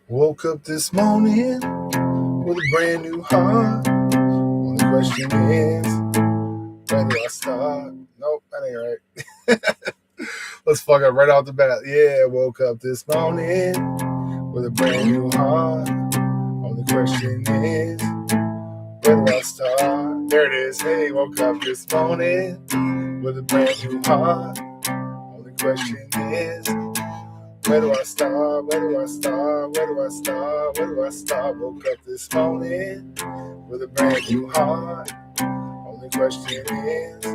Woke up this morning with a brand new heart. Only question is, where do I start? Nope, that ain't right. Let's fuck up right off the bat. Yeah, woke up this morning with a brand new heart. Only question is, where do I start? There it is. Hey, woke up this morning with a brand new heart. Only question is, where do I start? Where do I start? Where do I start? Where do I start? Woke up this morning with a brand new heart. Only question is,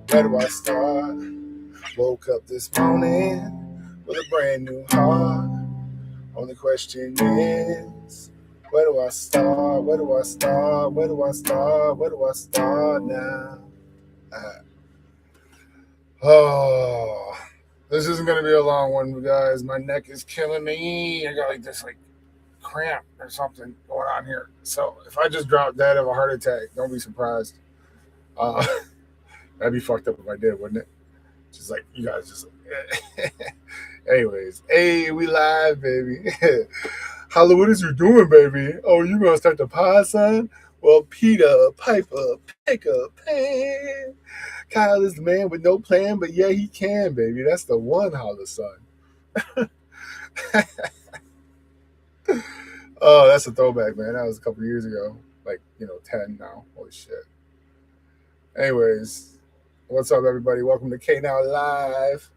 where do I start? Woke up this morning with a brand new heart. Only question is, where do I start? Where do I start? Where do I start? Where do I start now? Oh, this isn't going to be a long one, guys. My neck is killing me. I got like this cramp or something going on here. So if I just drop dead of a heart attack, don't be surprised. Uh, that'd be fucked up if I did, wouldn't it? Just like you guys just. Anyways, hey, we live, baby. Holla, what is you doing, baby? Oh, you gonna start the pod, son? Well, Peter, Piper, pick up, pan. Kyle is the man with no plan, but yeah, he can, baby. That's the one, Holla, son. Oh, that's a throwback, man. That was a couple years ago. Like, 10 now. Holy shit. Anyways, what's up, everybody? Welcome to K-Now Live.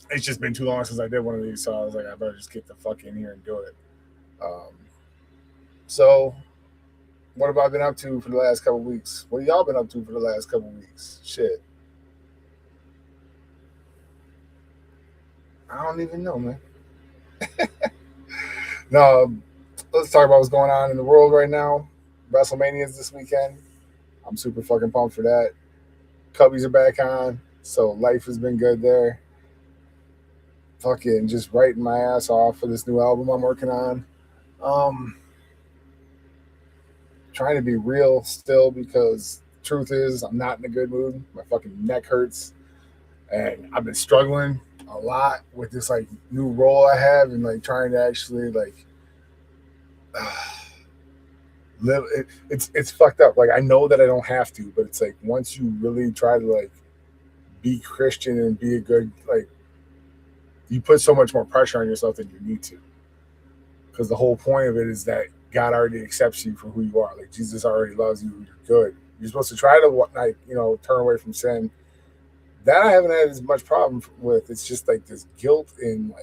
It's just been too long since I did one of these, so I was like, I better just get the fuck in here and do it. So, what have I been up to for the last couple weeks? What have y'all been up to for the last couple weeks? Shit. I don't even know, man. No, let's talk about what's going on in the world right now. Wrestlemania is this weekend. I'm super fucking pumped for that. Cubbies are back on, so life has been good there. Fucking just writing my ass off for this new album I'm working on. Trying to be real still because truth is I'm not in a good mood. My fucking neck hurts, and I've been struggling a lot with this new role I have and trying to actually live. It's fucked up. I know that I don't have to, but it's once you really try to be Christian and be a good you put so much more pressure on yourself than you need to. Because the whole point of it is that God already accepts you for who you are. Jesus already loves you. You're good. You're supposed to try to turn away from sin. That I haven't had as much problem with. It's just this guilt and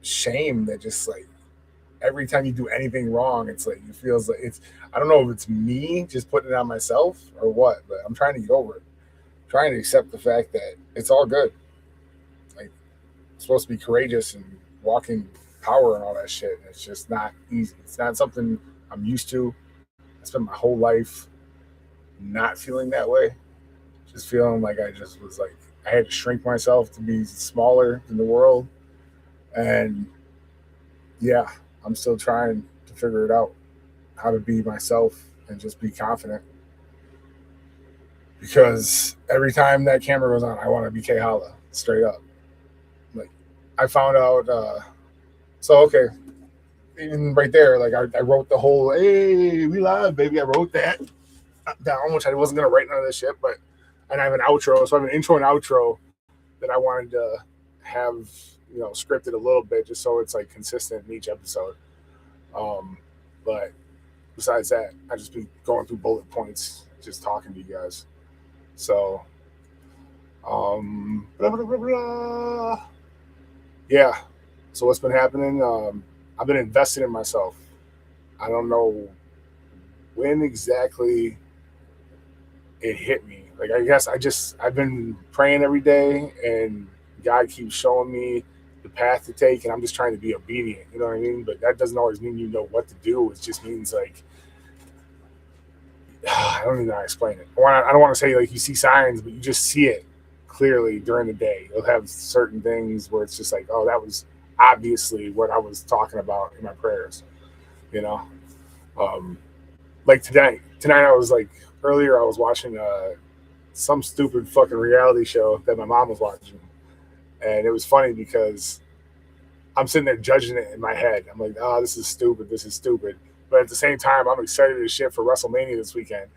shame that just every time you do anything wrong, it's it feels like it's. I don't know if it's me just putting it on myself or what, but I'm trying to get over it. I'm trying to accept the fact that it's all good. I'm supposed to be courageous and walking power and all that shit. It's just not easy. It's not something I'm used to. I spent my whole life not feeling that way. Just feeling like I just was I had to shrink myself to be smaller than the world. And yeah, I'm still trying to figure it out, how to be myself and just be confident. Because every time that camera goes on, I want to be K-Holla, straight up. I found out, okay, even right there, I wrote the whole, hey, we live, baby. I wrote that down, which I wasn't going to write none of this shit, and I have an outro. So I have an intro and outro that I wanted to have, scripted a little bit just so it's consistent in each episode. But besides that, I just be going through bullet points, just talking to you guys. So, blah, blah, blah, blah. Yeah. So what's been happening? I've been investing in myself. I don't know when exactly it hit me. I guess I've been praying every day, and God keeps showing me the path to take, and I'm just trying to be obedient. You know what I mean? But that doesn't always mean you know what to do. It just means I don't even know how to explain it. I don't want to say you see signs, but you just see it clearly during the day. You'll have certain things where it's just oh, that was obviously what I was talking about in my prayers. Tonight I was earlier I was watching some stupid fucking reality show that my mom was watching, and it was funny because I'm sitting there judging it in my head. I'm like, oh, this is stupid. This is stupid. But at the same time, I'm excited as shit for Wrestlemania this weekend.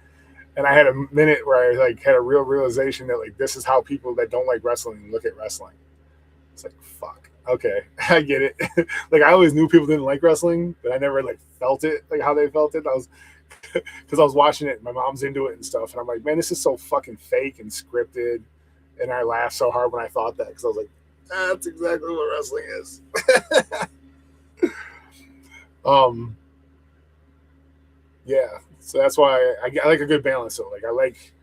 And I had a minute where I like had a real realization that like this is how people that don't like wrestling look at wrestling. It's like fuck. Okay, I get it. Like I always knew people didn't like wrestling, but I never like felt it like how they felt it. I was because I was watching it. My mom's into it and stuff, and I'm like, man, this is so fucking fake and scripted. And I laughed so hard when I thought that because I was like, that's exactly what wrestling is. um, yeah. So that's why I like a good balance. So like I like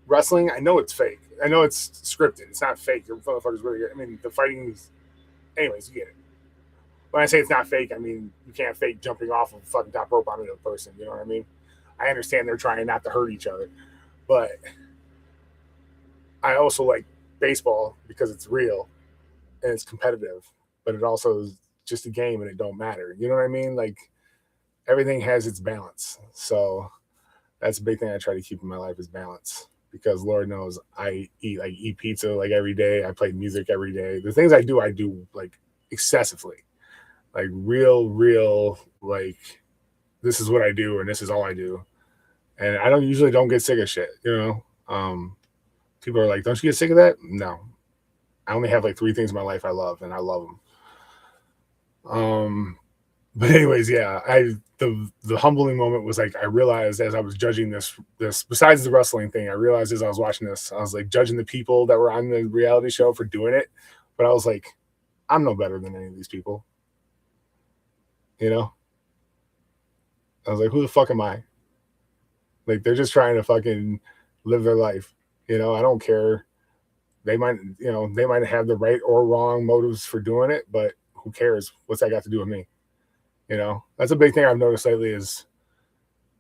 wrestling. I know it's fake. I know it's scripted. It's not fake. Your motherfuckers really good. I mean, the fighting. Anyways, you get it. When I say it's not fake, I mean you can't fake jumping off of a fucking top rope on another person. You know what I mean? I understand they're trying not to hurt each other, but I also like baseball because it's real and it's competitive, but it also is just a game and it don't matter. You know what I mean? Like everything has its balance. So that's a big thing I try to keep in my life is balance. Because Lord knows I eat pizza like every day. I play music every day. The things I do like excessively. Like real like this is what I do and this is all I do. And I don't get sick of shit, you know. People are like, don't you get sick of that? No. I only have like 3 things in my life I love, and I love them. But anyways, yeah, the humbling moment was like I realized as I was judging this besides the wrestling thing, I realized as I was watching this, I was like judging the people that were on the reality show for doing it, but I was like, I'm no better than any of these people, you know. I was like, who the fuck am I? Like they're just trying to fucking live their life, you know. I don't care. They might, you know, they might have the right or wrong motives for doing it, but who cares? What's that got to do with me? You know, that's a big thing I've noticed lately is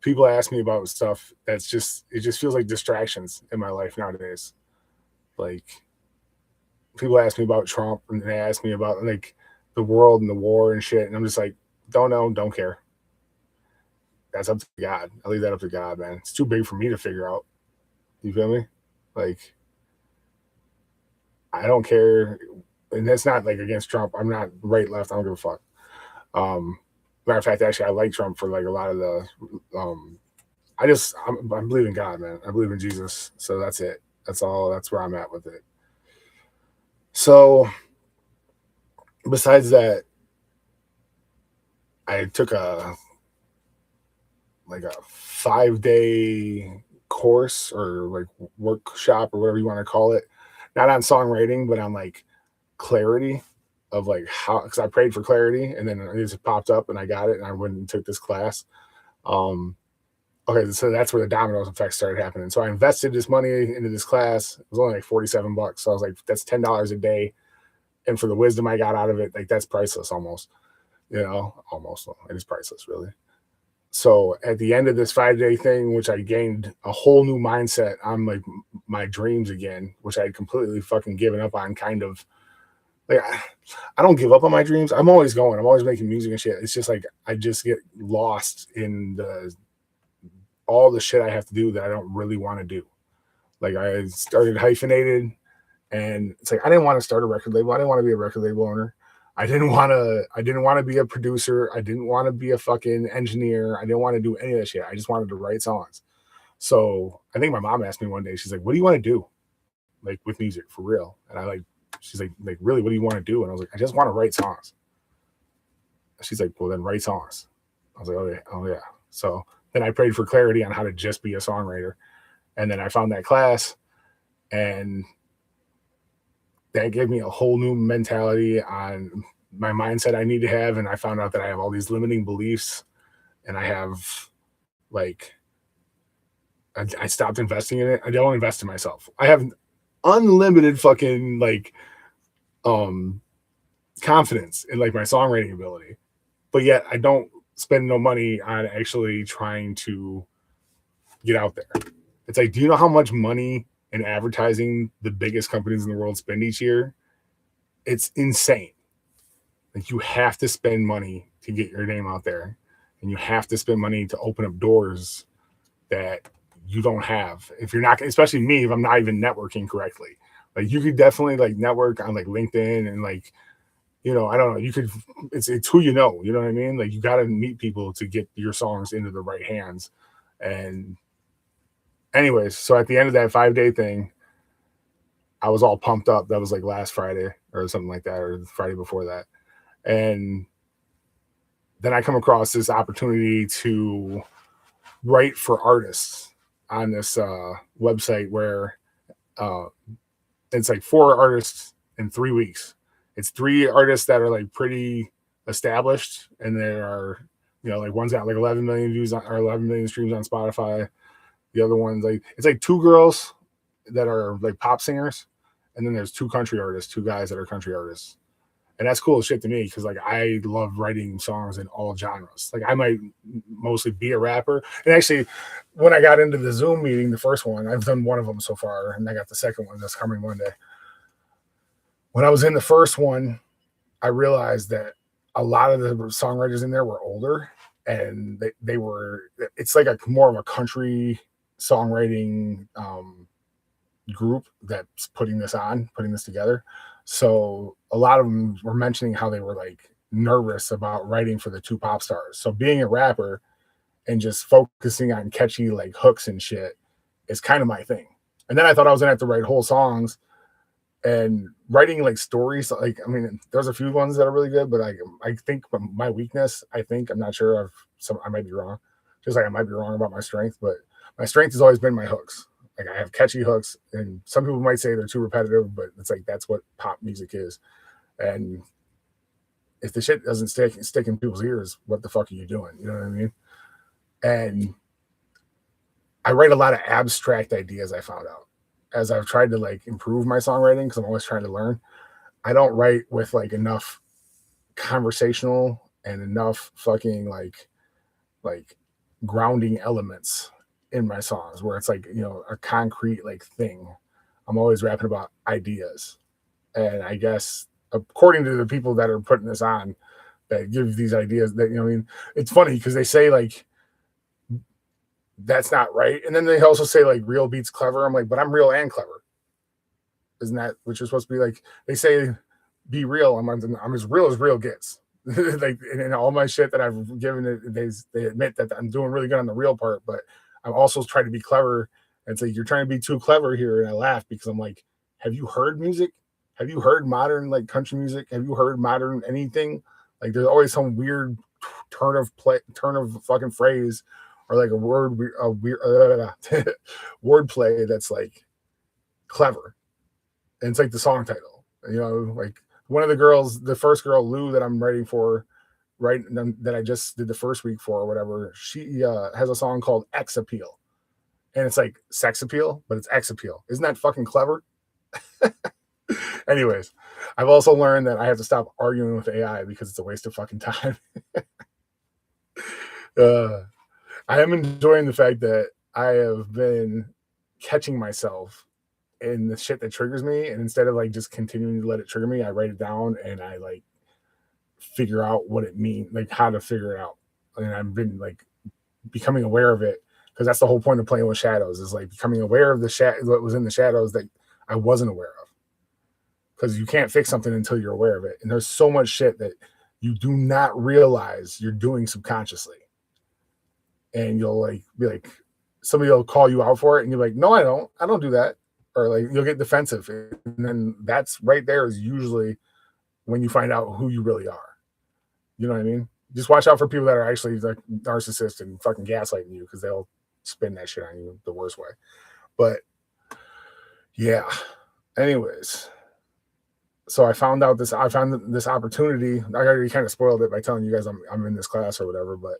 people ask me about stuff it just feels like distractions in my life nowadays. Like people ask me about Trump and they ask me about like the world and the war and shit. And I'm just like, don't know, don't care. That's up to God. I leave that up to God, man. It's too big for me to figure out. You feel me? Like, I don't care. And that's not like against Trump. I'm not right, left. I don't give a fuck. Matter of fact, actually, I like Trump for like a lot of the. I believe in God, man. I believe in Jesus. So that's it. That's all. That's where I'm at with it. So, besides that, I took a 5-day course or like workshop or whatever you want to call it, not on songwriting, but on like clarity of like how, because I prayed for clarity and then it just popped up and I got it and I went and took this class. Okay, so that's where the dominoes effect started happening. So I invested this money into this class. It was only like $47. So I was like, that's $10 a day. And for the wisdom I got out of it, like that's priceless almost, you know, almost. It is priceless, really. So at the end of this 5-day thing, which I gained a whole new mindset on like my dreams again, which I had completely fucking given up on kind of. Like I don't give up on my dreams. I'm always going. I'm always making music and shit. It's just like I just get lost in all the shit I have to do that I don't really want to do. Like I started Hyphenated, and it's like I didn't want to start a record label. I didn't want to be a record label owner. I didn't want to be a producer. I didn't want to be a fucking engineer. I didn't want to do any of that shit. I just wanted to write songs. So I think my mom asked me one day, she's like, what do you want to do? Like with music for real? And she's like, really, what do you want to do? And I was like, I just want to write songs. She's like, well, then write songs. I was like, oh yeah. So then I prayed for clarity on how to just be a songwriter. And then I found that class and that gave me a whole new mentality on my mindset I need to have. And I found out that I have all these limiting beliefs and I have like, I stopped investing in it. I don't invest in myself. I have unlimited fucking like, confidence in like my songwriting ability, but yet I don't spend no money on actually trying to get out there. It's like, do you know how much money in advertising the biggest companies in the world spend each year? It's insane. Like you have to spend money to get your name out there, and you have to spend money to open up doors that you don't have if you're not, especially me, if I'm not even networking correctly. Like you could definitely like network on like LinkedIn and like you know, I don't know. You could, it's who you know. You know what I mean? Like you got to meet people to get your songs into the right hands. And anyways, so at the end of that 5 day thing, I was all pumped up. That was like last Friday or something like that, or the Friday before that. And then I come across this opportunity to write for artists on this website where uh, it's like 4 artists in 3 weeks. It's 3 artists that are like pretty established, and there are, you know, like one's got like 11 million views on, or 11 million streams on Spotify. The other one's like, it's like 2 girls that are like pop singers, and then there's 2 country artists, 2 guys that are country artists. And that's cool as shit to me because like I love writing songs in all genres. Like I might mostly be a rapper. And actually, when I got into the Zoom meeting, the first one, I've done one of them so far, and I got the second one that's coming Monday. When I was in the first one, I realized that a lot of the songwriters in there were older, and they were, it's like a more of a country songwriting group that's putting this together. So a lot of them were mentioning how they were like nervous about writing for the 2 pop stars. So being a rapper and just focusing on catchy like hooks and shit is kind of my thing. And then I thought I was gonna have to write whole songs, and writing like stories. Like, I mean, there's a few ones that are really good, but I think my weakness, I'm not sure, I might be wrong. Just like I might be wrong about my strength, but my strength has always been my hooks. Like I have catchy hooks, and some people might say they're too repetitive, but it's like that's what pop music is. And if the shit doesn't stick in people's ears, what the fuck are you doing? You know what I mean? And I write a lot of abstract ideas. I found out as I've tried to like improve my songwriting, because I'm always trying to learn. I don't write with like enough conversational and enough fucking like grounding elements in my songs where it's like, you know, a concrete like thing. I'm always rapping about ideas. And I guess according to the people that are putting this on, that give these ideas, that, you know, I mean, it's funny because they say like that's not right, and then they also say like real beats clever. I'm like, but I'm real and clever. Isn't that what you're supposed to be? Like they say be real. I'm as real gets. Like in all my shit that I've given it, they admit that I'm doing really good on the real part, but I'm also trying to be clever. And it's like you're trying to be too clever here, and I laugh because I'm like, have you heard music? Have you heard modern like country music? Have you heard modern anything? Like there's always some weird turn of fucking phrase, or like a weird word play that's like clever. And it's like the song title, you know, like one of the girls, the first girl, Lou, that I'm writing for, right, that I just did the first week for or whatever, she has a song called X Appeal. And it's like sex appeal, but it's X appeal. Isn't that fucking clever? Anyways, I've also learned that I have to stop arguing with AI because it's a waste of fucking time. I am enjoying the fact that I have been catching myself in the shit that triggers me, and instead of like just continuing to let it trigger me, I write it down and I like figure out what it means, like how to figure it out. And I've been like becoming aware of it, because that's the whole point of playing with shadows, is like becoming aware of what was in the shadows that I wasn't aware of. Because you can't fix something until you're aware of it, and there's so much shit that you do not realize you're doing subconsciously, and you'll like be like, somebody will call you out for it, and you're like, no, I don't do that. Or like you'll get defensive, and then that's right there is usually when you find out who you really are. You know what I mean? Just watch out for people that are actually like narcissists and fucking gaslighting you, because they'll spin that shit on you the worst way. But yeah. Anyways, so I found this opportunity. I already kind of spoiled it by telling you guys I'm in this class or whatever, but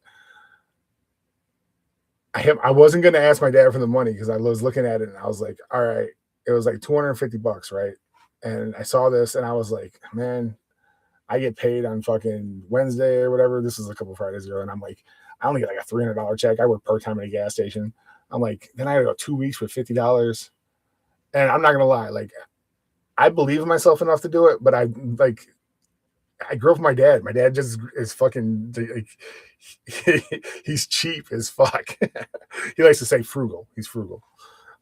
I wasn't going to ask my dad for the money because I was looking at it and I was like, all right, it was like $250, right? And I saw this and I was like, man, I get paid on fucking Wednesday or whatever. This is a couple Fridays ago. And I'm like, I only get like a $300 check. I work part-time at a gas station. I'm like, then I gotta go 2 weeks for $50. And I'm not going to lie. Like, I believe in myself enough to do it, but I grew up with my dad. My dad just is fucking, like, he's cheap as fuck. He likes to say frugal. He's frugal.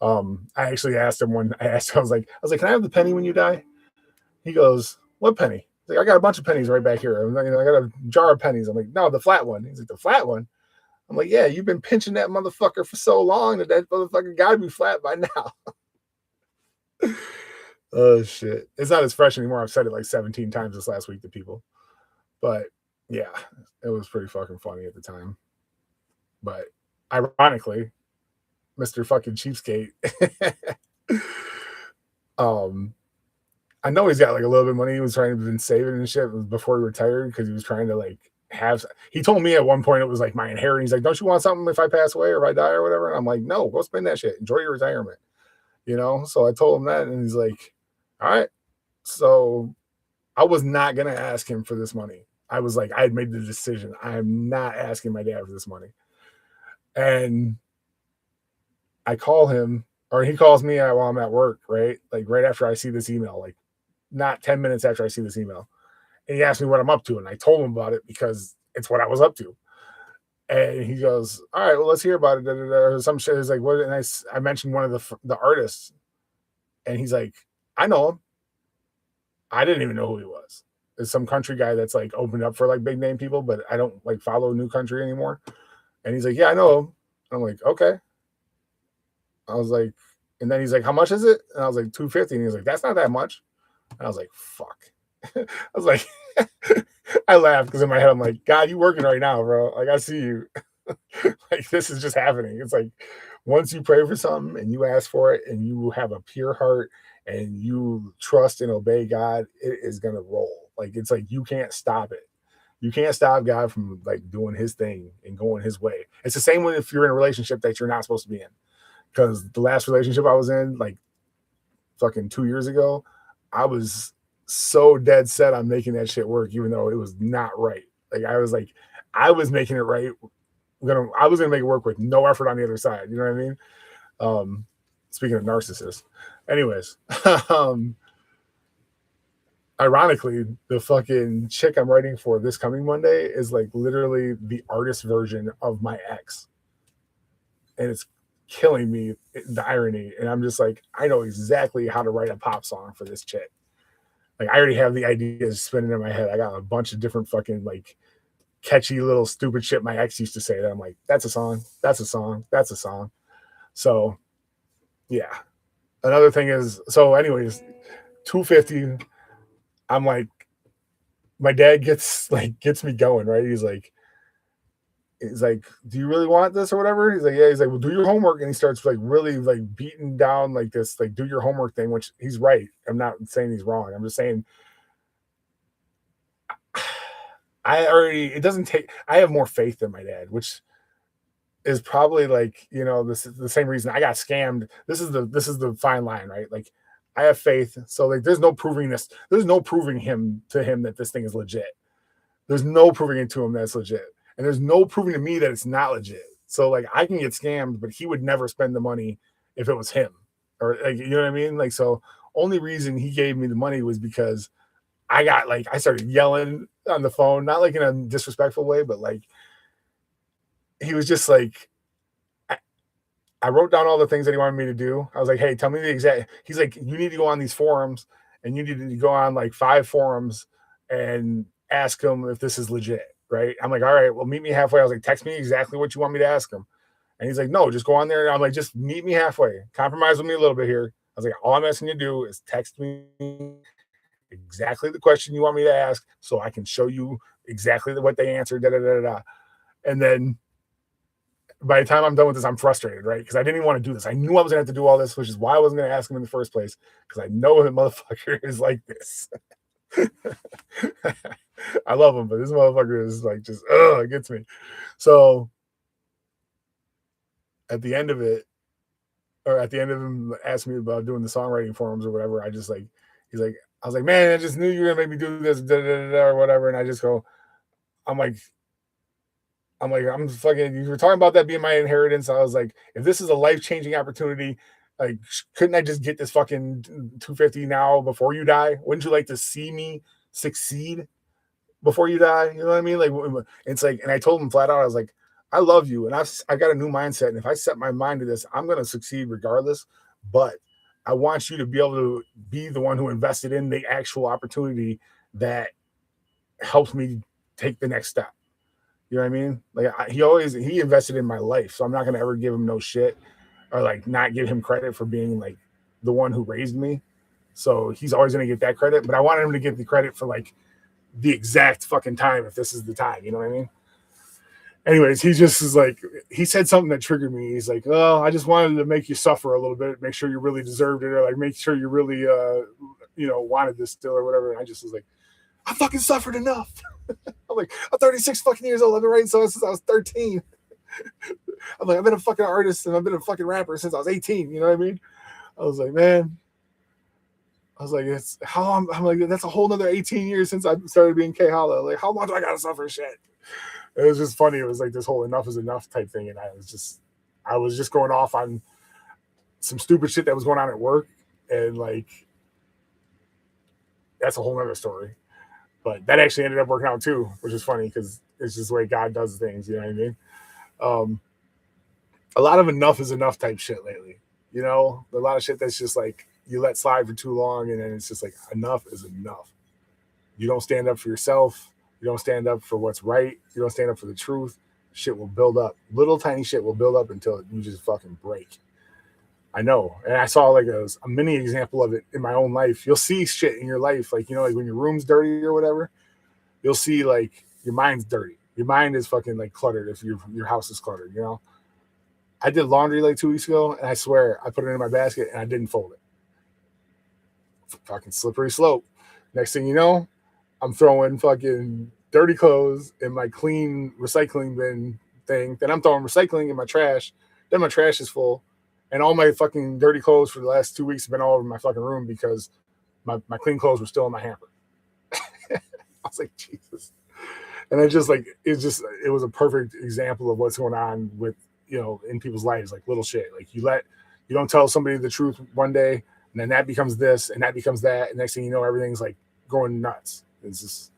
I actually asked him I was like, can I have the penny when you die? He goes, what penny? He's like, I got a bunch of pennies right back here. I'm like, I got a jar of pennies. I'm like, no, the flat one. He's like, the flat one? I'm like, yeah, you've been pinching that motherfucker for so long that motherfucker got to be flat by now. Oh, shit. It's not as fresh anymore. I've said it like 17 times this last week to people. But yeah, it was pretty fucking funny at the time. But ironically, Mr. fucking Cheapskate, I know he's got like a little bit of money. He was trying to been saving and shit before he retired because he was trying to like have. He told me at one point it was like my inheritance. He's like, don't you want something if I pass away or if I die or whatever? And I'm like, no, go spend that shit. Enjoy your retirement. You know? So I told him that and he's like, all right. So I was not going to ask him for this money. I was like, I had made the decision. I'm not asking my dad for this money. And I call him, or he calls me while I'm at work, right? Like right after I see this email, like not 10 minutes after I see this email. And he asked me what I'm up to. And I told him about it because it's what I was up to. And he goes, all right, well, let's hear about it. Or some shit. He's like, what? And I mentioned one of the artists. And he's like, I know him. I didn't even know who he was. There's some country guy that's like opened up for like big name people, but I don't like follow New Country anymore. And he's like, yeah, I know him. I'm like, okay. I was like, and then he's like, how much is it? And I was like, $250. And he was like, that's not that much. And I was like, fuck. I was like, I laughed because in my head, I'm like, God, you working right now, bro. Like, I see you. Like, this is just happening. It's like, once you pray for something and you ask for it and you have a pure heart and you trust and obey God, it is going to roll. Like, it's like, you can't stop it. You can't stop God from like doing his thing and going his way. It's the same way if you're in a relationship that you're not supposed to be in. Because the last relationship I was in, like fucking 2 years ago, I was so dead set on making that shit work, even though it was not right. I was making it right. I was gonna make it work with no effort on the other side. You know what I mean? Speaking of narcissists. Anyways, ironically, the fucking chick I'm writing for this coming Monday is like literally the artist version of my ex. And it's killing me, the irony. And I'm just like, I know exactly how to write a pop song for this chick. Like, I already have the ideas spinning in my head. I got a bunch of different fucking like catchy little stupid shit my ex used to say that I'm like, that's a song, that's a song, that's a song. So yeah. Another thing is, so anyways, $250. I'm like, my dad gets me going, right? He's like, do you really want this or whatever? He's like, yeah. He's like, well, do your homework. And he starts like really like beating down like this, like do your homework thing, which he's right. I'm not saying he's wrong. I'm just saying I have more faith than my dad, which is probably like, you know, this is the same reason I got scammed. This is the fine line, right? Like, I have faith. So like, there's no proving this. There's no proving to him that this thing is legit. There's no proving it to him that it's legit. And there's no proving to me that it's not legit. So like, I can get scammed, but he would never spend the money if it was him, or like, you know what I mean? Like, so only reason he gave me the money was because I started yelling on the phone, not like in a disrespectful way, but like, he was just like, I wrote down all the things that he wanted me to do. I was like, hey, tell me the exact, he's like, you need to go on these forums and you need to go on like 5 forums and ask him if this is legit. Right. I'm like, all right, well, meet me halfway. I was like, text me exactly what you want me to ask him. And he's like, no, just go on there. And I'm like, just meet me halfway. Compromise with me a little bit here. I was like, all I'm asking you to do is text me exactly the question you want me to ask so I can show you exactly what they answered. Da, da, da, da. And then by the time I'm done with this, I'm frustrated, right? Because I didn't even want to do this. I knew I was going to have to do all this, which is why I wasn't going to ask him in the first place, because I know that motherfucker is like this. I love him, but this motherfucker is like just, it gets me. So at the end of it, or at the end of him asking me about doing the songwriting forums or whatever, I just like, he's like, I was like, man, I just knew you were gonna make me do this, da, da, da, da, or whatever. And I just go, I'm fucking, you were talking about that being my inheritance. I was like, if this is a life-changing opportunity, like, couldn't I just get this fucking $250 now before you die? Wouldn't you like to see me succeed before you die? You know what I mean? Like, it's like, and I told him flat out, I was like, I love you. And I got a new mindset. And if I set my mind to this, I'm going to succeed regardless. But I want you to be able to be the one who invested in the actual opportunity that helps me take the next step. You know what I mean? Like he invested in my life, so I'm not gonna ever give him no shit or like not give him credit for being like the one who raised me. So he's always gonna get that credit, but I wanted him to get the credit for like the exact fucking time if this is the time. You know what I mean? Anyways, he just is like, he said something that triggered me. He's like, oh, I just wanted to make you suffer a little bit, make sure you really deserved it, or like make sure you really wanted this still or whatever. And I just was like, I fucking suffered enough. I'm like, I'm 36 fucking years old. I've been writing songs since I was 13. I'm like, I've been a fucking artist and I've been a fucking rapper since I was 18. You know what I mean? I was like, man, I was like, it's how I'm like, that's a whole nother 18 years since I started being K-Holla. Like, how long do I gotta suffer shit? It was just funny. It was like this whole enough is enough type thing. And I was just going off on some stupid shit that was going on at work. And like, that's a whole nother story. But that actually ended up working out too, which is funny because it's just the way God does things. You know what I mean? A lot of enough is enough type shit lately. You know, a lot of shit that's just like you let slide for too long, and then it's just like enough is enough. You don't stand up for yourself. You don't stand up for what's right. You don't stand up for the truth. Shit will build up. Little tiny shit will build up until you just fucking break. I know. And I saw like a mini example of it in my own life. You'll see shit in your life, like, you know, like when your room's dirty or whatever, you'll see like your mind's dirty. Your mind is fucking like cluttered if your house is cluttered, you know? I did laundry like 2 weeks ago, and I swear I put it in my basket and I didn't fold it. Fucking slippery slope. Next thing you know, I'm throwing fucking dirty clothes in my clean recycling bin thing. Then I'm throwing recycling in my trash. Then my trash is full. And all my fucking dirty clothes for the last 2 weeks have been all over my fucking room because my clean clothes were still in my hamper. I was like, Jesus. And it was a perfect example of what's going on with, you know, in people's lives, like little shit. Like you don't tell somebody the truth one day, and then that becomes this and that becomes that. And next thing you know, everything's like going nuts. It's just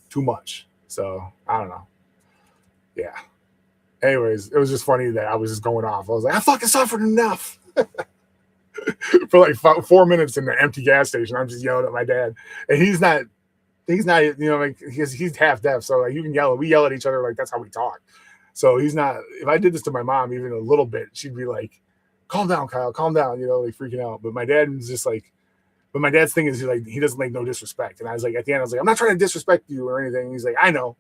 too much. So I don't know. Yeah. Anyways, it was just funny that I was just going off. I was like, I fucking suffered enough. For like 4 minutes in the empty gas station. I'm just yelling at my dad. And he's not, you know, like he's half deaf. So like we yell at each other. Like that's how we talk. So he's not, if I did this to my mom, even a little bit, she'd be like, calm down, Kyle, calm down, you know, like freaking out. But my dad is just like, but my dad's thing is he doesn't like no disrespect. And I was like, at the end, I was like, I'm not trying to disrespect you or anything. He's like, I know.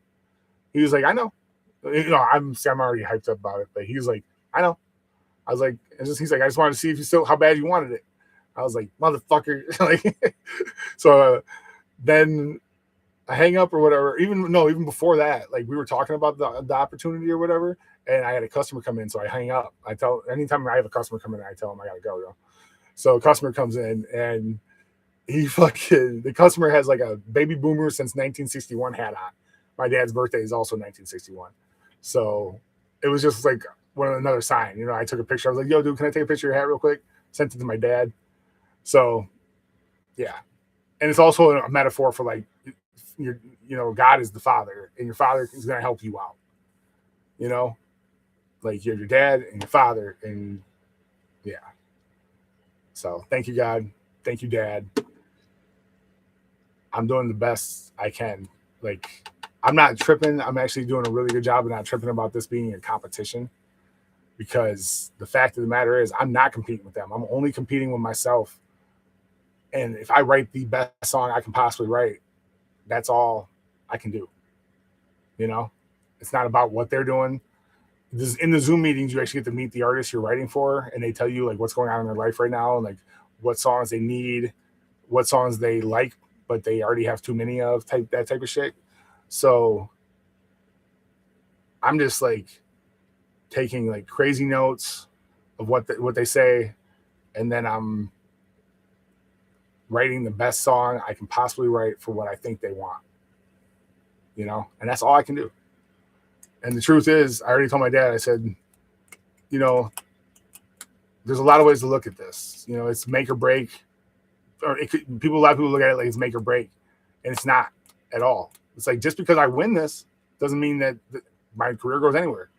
He was like, I know. You know, I'm already hyped up about it, but he was like, I know. I was like, he's like, I just wanted to see if you still, how bad you wanted it. I was like, motherfucker. Like, so then I hang up or whatever. Even before that, like we were talking about the opportunity or whatever, and I had a customer come in, so I hang up. Anytime I have a customer come in, I tell him I gotta go. You know? So a customer comes in and the customer has like a baby boomer since 1961 hat on. My dad's birthday is also 1961. So it was just like another sign. You know, I took a picture. I was like, yo, dude, can I take a picture of your hat real quick? Sent it to my dad. So yeah. And it's also a metaphor for like, God is the father, and your father is going to help you out. You know, like you have your dad and your father, and yeah. So thank you, God. Thank you, Dad. I'm doing the best I can. Like, I'm not tripping. I'm actually doing a really good job of not tripping about this being a competition, because the fact of the matter is I'm not competing with them. I'm only competing with myself. And if I write the best song I can possibly write, that's all I can do. You know, it's not about what they're doing. In the Zoom meetings, you actually get to meet the artist you're writing for, and they tell you like what's going on in their life right now, and like what songs they need, what songs they like, but they already have too many of, that type of shit. So I'm just like taking like crazy notes of what they say, and then I'm writing the best song I can possibly write for what I think they want. You know, and that's all I can do. And the truth is, I already told my dad, I said, you know, there's a lot of ways to look at this. You know, it's make or break. Or a lot of people look at it like it's make or break, and it's not at all. It's like, just because I win this doesn't mean that my career goes anywhere.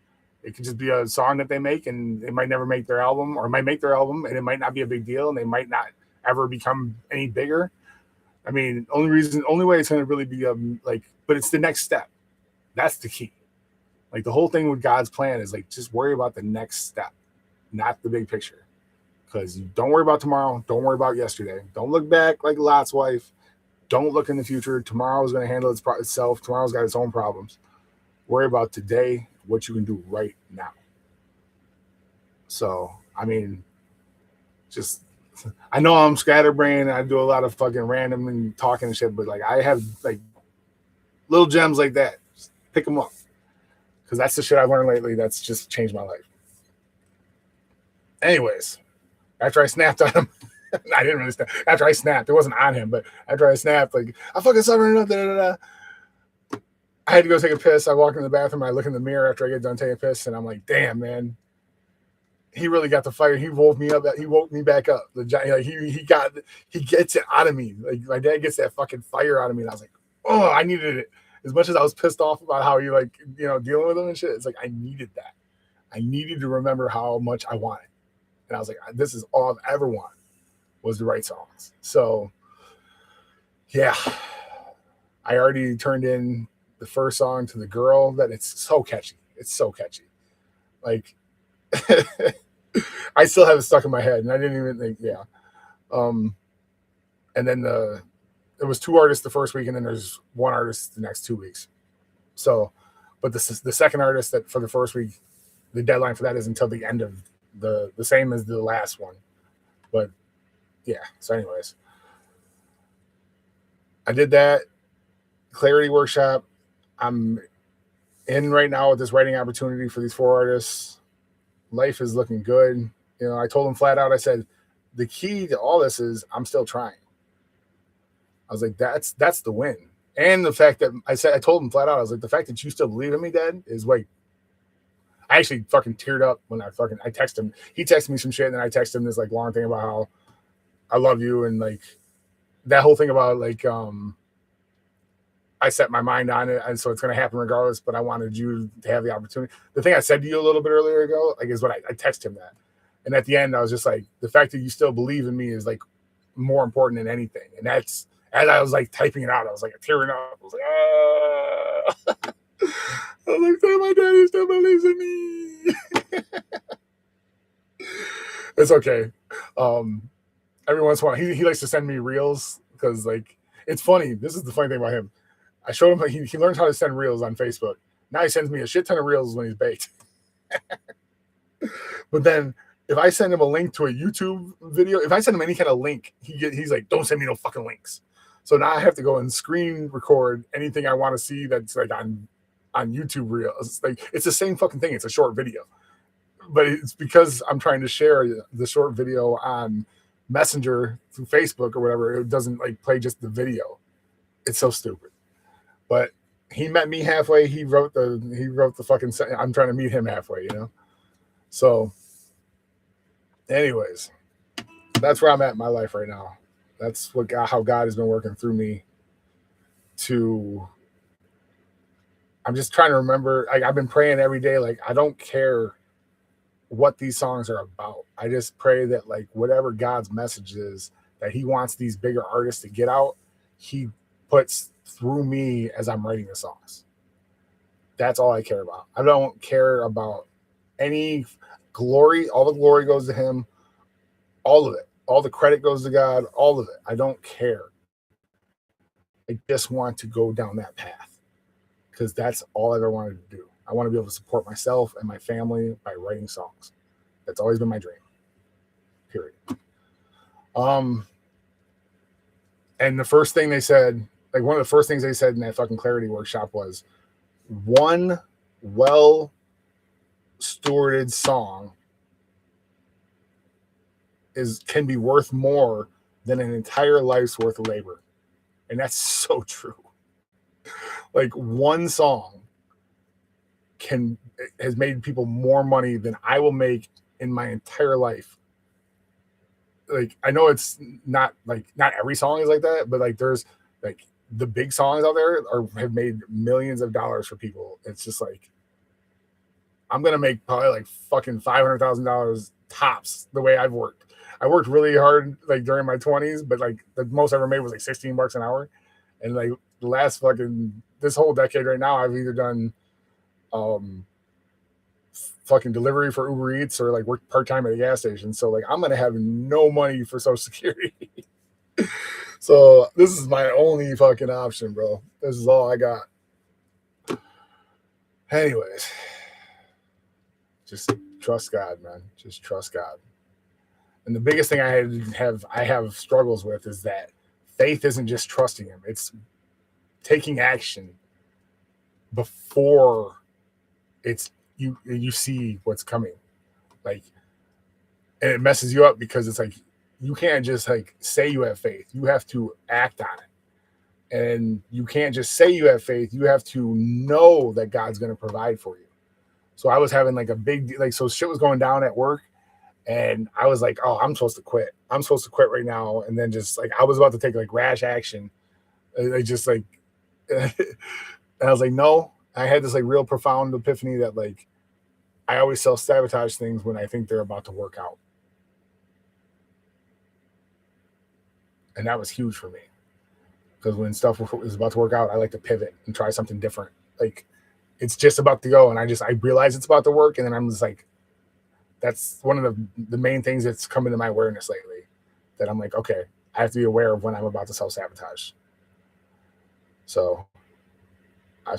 It could just be a song that they make, and it might never make their album, or it might make their album, and it might not be a big deal, and they might not ever become any bigger. I mean, only way it's going to really be like, but it's the next step. That's the key. Like the whole thing with God's plan is like, just worry about the next step, not the big picture. Because you don't worry about tomorrow. Don't worry about yesterday. Don't look back like Lot's wife. Don't look in the future. Tomorrow's going to handle itself. Tomorrow's got its own problems. Worry about today, what you can do right now. So, I mean, just, I know I'm scatterbrained. I do a lot of fucking random and talking and shit, but like I have like little gems like that. Just pick them up. Because that's the shit I've learned lately that's just changed my life. Anyways, after I snapped on him, I didn't really snap. After I snapped, it wasn't on him, but after I snapped, like, I fucking suffering up, I had to go take a piss. I walk in the bathroom, I look in the mirror after I get done taking a piss, and I'm like, damn, man. He really got the fire. He woke me up. He woke me back up. Like, he gets it out of me. Like my dad gets that fucking fire out of me. And I was like, oh, I needed it. As much as I was pissed off about how he like, dealing with him and shit, it's like I needed that. I needed to remember how much I wanted. And I was like, this is all I've ever wanted was to write songs. So yeah. I already turned in the first song to the girl that it's so catchy. It's so catchy. Like I still have it stuck in my head, and I didn't even think, yeah. And then there was 2 artists the first week, and then there's 1 artist the next 2 weeks. So, but the second artist that for the first week, the deadline for that is until the end of the same as the last one. But yeah. So, anyways, I did that clarity workshop. I'm in right now with this writing opportunity for these 4 artists. Life is looking good. I told him flat out, I said, the key to all this is I'm still trying. I was like, that's the win. And the fact that I told him flat out, I was like, the fact that you still believe in me, Dad, is like, I actually fucking teared up when I texted him. He texted me some shit, and then I texted him this like long thing about how I love you, and like that whole thing about like, I set my mind on it, and so it's going to happen regardless, but I wanted you to have the opportunity. The thing I said to you a little bit earlier ago, like, is what I texted him that. And at the end, I was just like, the fact that you still believe in me is like more important than anything. And that's, as I was like typing it out, I was like tearing up. I was like, ah. I was like, my daddy still believes in me. It's okay. Every once in a while, he likes to send me reels because like, it's funny. This is the funny thing about him. I showed him he learned how to send reels on Facebook. Now he sends me a shit ton of reels when he's baked. But then if I send him a link to a YouTube video, if I send him any kind of link, he's like, don't send me no fucking links. So now I have to go and screen record anything I want to see that's like on YouTube reels. Like it's the same fucking thing. It's a short video. But it's because I'm trying to share the short video on Messenger through Facebook or whatever. It doesn't like play just the video. It's so stupid. But he met me halfway. He wrote the fucking. I'm trying to meet him halfway, So, anyways, that's where I'm at in my life right now. That's how God has been working through me. I'm just trying to remember. Like I've been praying every day. Like I don't care what these songs are about. I just pray that like whatever God's message is that He wants these bigger artists to get out, He puts through me as I'm writing the songs. That's all I care about. I don't care about any glory. All the glory goes to Him. All of it. All the credit goes to God. All of it. I don't care. I just want to go down that path because that's all I've ever wanted to do. I want to be able to support myself and my family by writing songs. That's always been my dream. Period. And the first thing they said, like one of the first things they said in that fucking clarity workshop was one well stewarded song can be worth more than an entire life's worth of labor. And that's so true. Like one song has made people more money than I will make in my entire life. Like I know it's not every song is like that, but like there's like the big songs out there have made millions of dollars for people. It's just like I'm gonna make probably like fucking $500,000 tops the way I've worked. I worked really hard like during my 20s, but like the most I ever made was like $16 an hour. And like the last fucking this whole decade right now, I've either done fucking delivery for Uber Eats or like work part-time at a gas station. So like I'm gonna have no money for Social Security. So this is my only fucking option, bro. This is all I got. Anyways, just trust God, man. Just trust God. And the biggest thing I have struggles with is that faith isn't just trusting him. It's taking action before it's you see what's coming. Like, and it messes you up because it's like you can't just like say you have faith. You have to act on it. And you can't just say you have faith. You have to know that God's going to provide for you. So I was having like a big, like, so shit was going down at work. And I was like, oh, I'm supposed to quit. I'm supposed to quit right now. And then just like, I was about to take like rash action. I just like, and I was like, no. I had this like real profound epiphany that like, I always self-sabotage things when I think they're about to work out. And that was huge for me. Because when stuff is about to work out, I like to pivot and try something different. Like, it's just about to go. And I realize it's about to work. And then I'm just like, that's one of the main things that's come into my awareness lately, that I'm like, okay, I have to be aware of when I'm about to self-sabotage. So I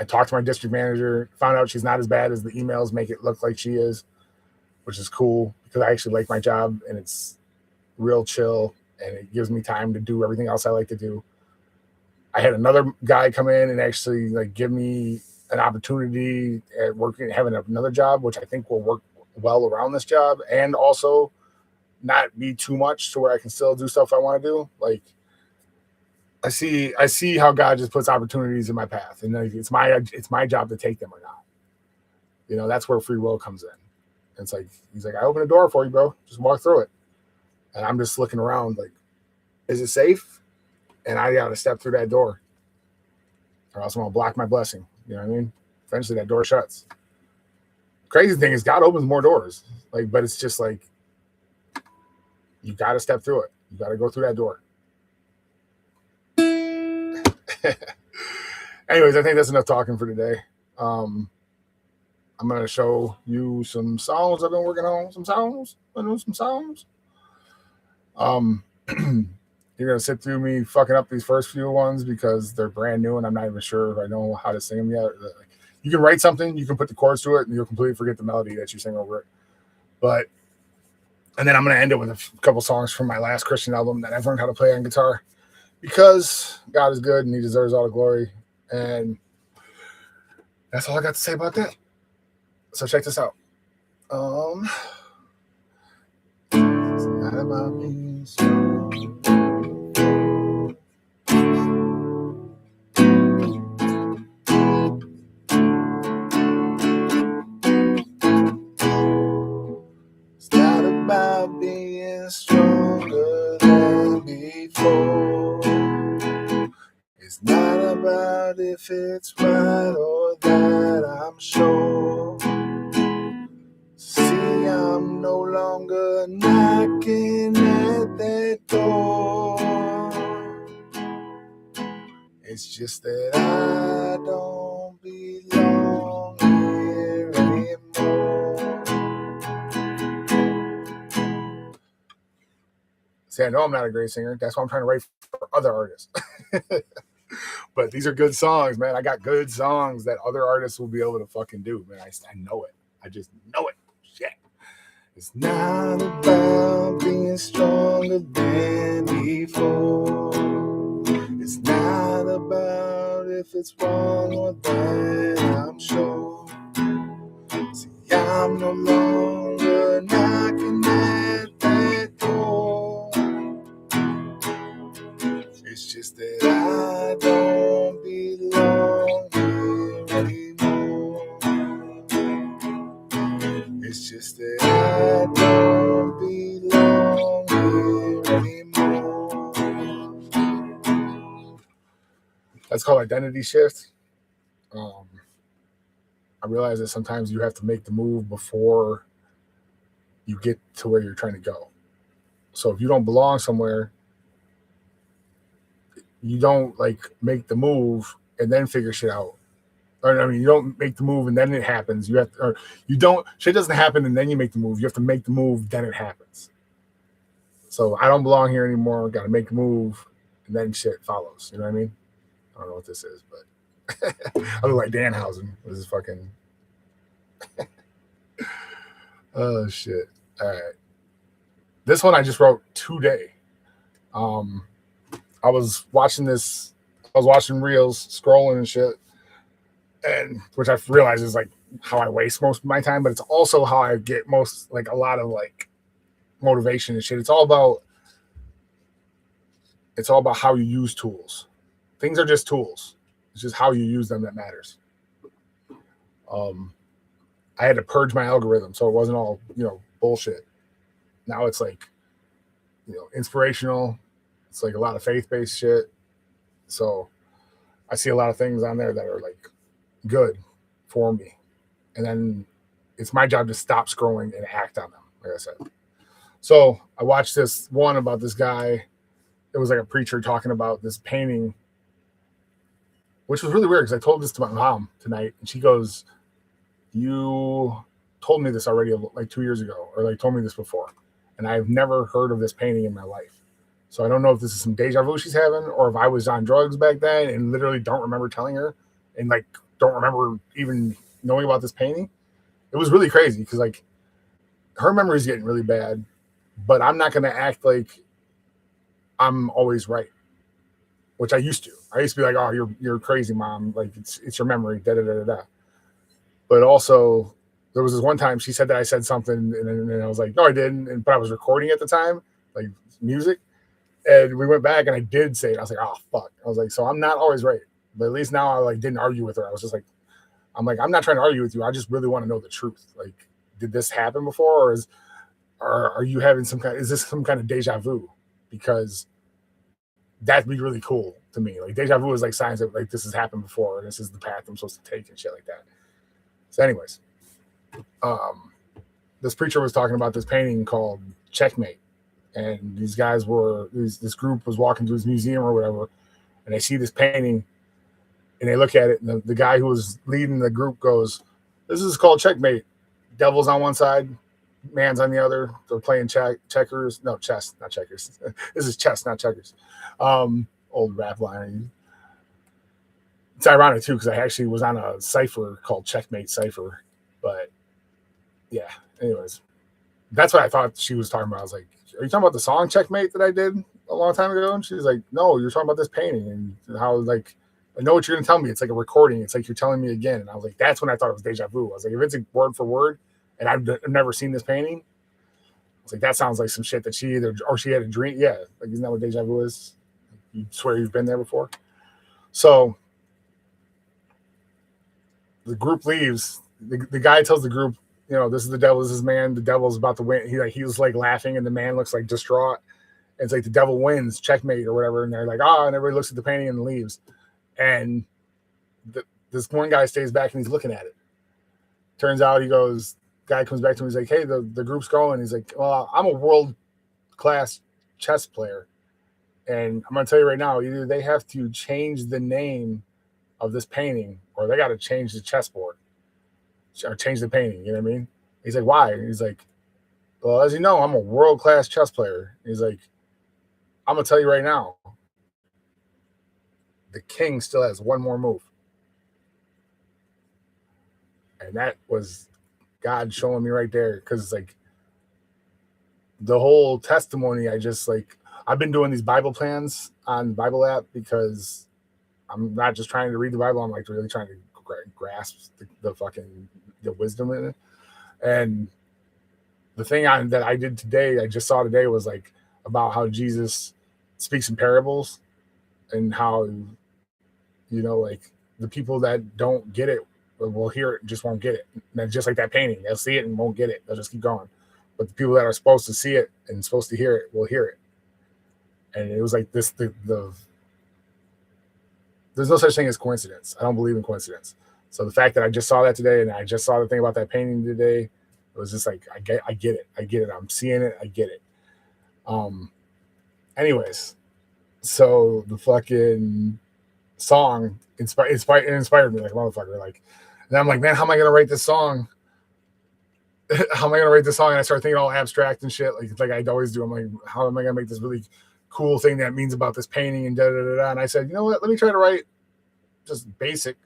talked to my district manager, found out she's not as bad as the emails make it look like she is, which is cool because I actually like my job and it's real chill and it gives me time to do everything else I like to do. I had another guy come in and actually like give me an opportunity at working, having another job, which I think will work well around this job and also not be too much to where I can still do stuff I want to do. Like, I see how God just puts opportunities in my path, and like, it's my job to take them or not. You know, that's where free will comes in. And it's like, he's like, I open a door for you, bro. Just walk through it. And I'm just looking around like, is it safe? And I got to step through that door or else I'm going to block my blessing. You know what I mean? Eventually that door shuts. Crazy thing is God opens more doors. Like, but it's just like, you got to step through it. You got to go through that door. Anyways, I think that's enough talking for today. I'm going to show you some songs I've been working on. Some songs. You're going to sit through me fucking up these first few ones because they're brand new and I'm not even sure if I know how to sing them yet. You can write something, you can put the chords to it, and you'll completely forget the melody that you sing over it. And then I'm going to end it with a couple songs from my last Christian album that I've learned how to play on guitar because God is good and he deserves all the glory. And that's all I got to say about that. So check this out. It's not about being strong. It's not about being stronger than before. It's not about if it's right or that, I'm sure. See, I'm no longer knocking at that door. It's just that I don't belong here anymore. See, I know I'm not a great singer. That's why I'm trying to write for other artists. But these are good songs, man. I got good songs that other artists will be able to fucking do, man. I know it. I just know it. Shit. It's not about being stronger than before. It's not about if it's wrong or that, I'm sure. See, I'm no longer knocking at that door. It's just that I don't belong here anymore. It's just that I don't belong here anymore. That's called Identity Shift. I realize that sometimes you have to make the move before you get to where you're trying to go. So if you don't belong somewhere, you don't like make the move and then figure shit out. Or I mean, you don't make the move and then it happens. You have to, or you don't. Shit doesn't happen and then you make the move. You have to make the move, then it happens. So I don't belong here anymore. Got to make a move, and then shit follows. You know what I mean? I don't know what this is, but I look like Danhausen. This is fucking. Oh shit! All right, this one I just wrote today. I was watching this. I was watching reels, scrolling and shit, and which I've realized is like how I waste most of my time, but it's also how I get most like a lot of like motivation and shit. It's all about how you use tools. Things are just tools. It's just how you use them that matters. I had to purge my algorithm so it wasn't all, bullshit. Now it's like, inspirational. It's like a lot of faith-based shit. So I see a lot of things on there that are like good for me. And then it's my job to stop scrolling and act on them, like I said. So I watched this one about this guy. It was like a preacher talking about this painting, which was really weird because I told this to my mom tonight, and she goes, "You told me this already like 2 years ago, or like told me this before, and I've never heard of this painting in my life. So I don't know if this is some deja vu she's having, or if I was on drugs back then and literally don't remember telling her, and like don't remember even knowing about this painting." It was really crazy because like her memory's getting really bad, but I'm not going to act like I'm always right, which I used to. I used to be like, "Oh, you're crazy, mom. Like it's your memory." Da da da da da. But also, there was this one time she said that I said something, and I was like, "No, I didn't." But I was recording at the time, like music, and we went back, and I did say it. I was like, "Oh fuck!" I was like, "So I'm not always right." But at least now I like didn't argue with her. I was just like, "I'm not trying to argue with you. I just really want to know the truth. Like, did this happen before, or are you having is this some kind of deja vu?" Because that'd be really cool to me. Like deja vu is like signs that like this has happened before, and this is the path I'm supposed to take and shit like that. So, anyways, this preacher was talking about this painting called Checkmate, and these guys this group was walking to his museum or whatever, and they see this painting, and they look at it, and the guy who was leading the group goes, "This is called Checkmate. Devil's on one side, man's on the other. They're playing checkers. No, chess, not checkers. This is chess, not checkers." Old rap line. It's ironic too because I actually was on a cipher called Checkmate Cipher, but yeah. Anyways, that's what I thought she was talking about. I was like, "Are you talking about the song Checkmate that I did a long time ago?" And she was like, "No, you're talking about this painting and how like I know what you're gonna tell me. It's like a recording. It's like you're telling me again." And I was like, "That's when I thought it was deja vu." I was like, "If it's a word for word, and I've never seen this painting," I was like, "That sounds like some shit that she had a dream." Yeah, like isn't that what deja vu is? You swear you've been there before. So the group leaves. The guy tells the group, "This is the devil. This is man. The devil's about to win." He was like laughing, and the man looks like distraught. It's like the devil wins, checkmate or whatever. And they're like, "Ah," and everybody looks at the painting and leaves. And this one guy stays back and he's looking at it. Turns out guy comes back to him. He's like, "Hey, the group's going." He's like, "Well, I'm a world-class chess player. And I'm going to tell you right now, either they have to change the name of this painting or they got to change the chessboard or change the painting." You know what I mean? He's like, "Why?" And he's like, "Well, as you know, I'm a world-class chess player." He's like, "I'm going to tell you right now, the king still has one more move." And that was God showing me right there because it's like the whole testimony. I've been doing these Bible plans on the Bible app because I'm not just trying to read the Bible. I'm like really trying to grasp the wisdom in it. And the thing that I did today, I just saw today was like about how Jesus speaks in parables and how, like the people that don't get it will hear it, just won't get it. And just like that painting, they'll see it and won't get it. They'll just keep going. But the people that are supposed to see it and supposed to hear it will hear it. And it was like there's no such thing as coincidence. I don't believe in coincidence. So the fact that I just saw that today, and I just saw the thing about that painting today, it was just like I get it. I'm seeing it. I get it. Anyways, so the fucking song inspired me like a motherfucker. Like, and I'm like, man, how am I gonna write this song? How am I gonna write this song? And I start thinking all abstract and shit, like I'd always do. I'm like, how am I gonna make this really cool thing that means about this painting and da da da da? And I said, you know what? Let me try to write just basic,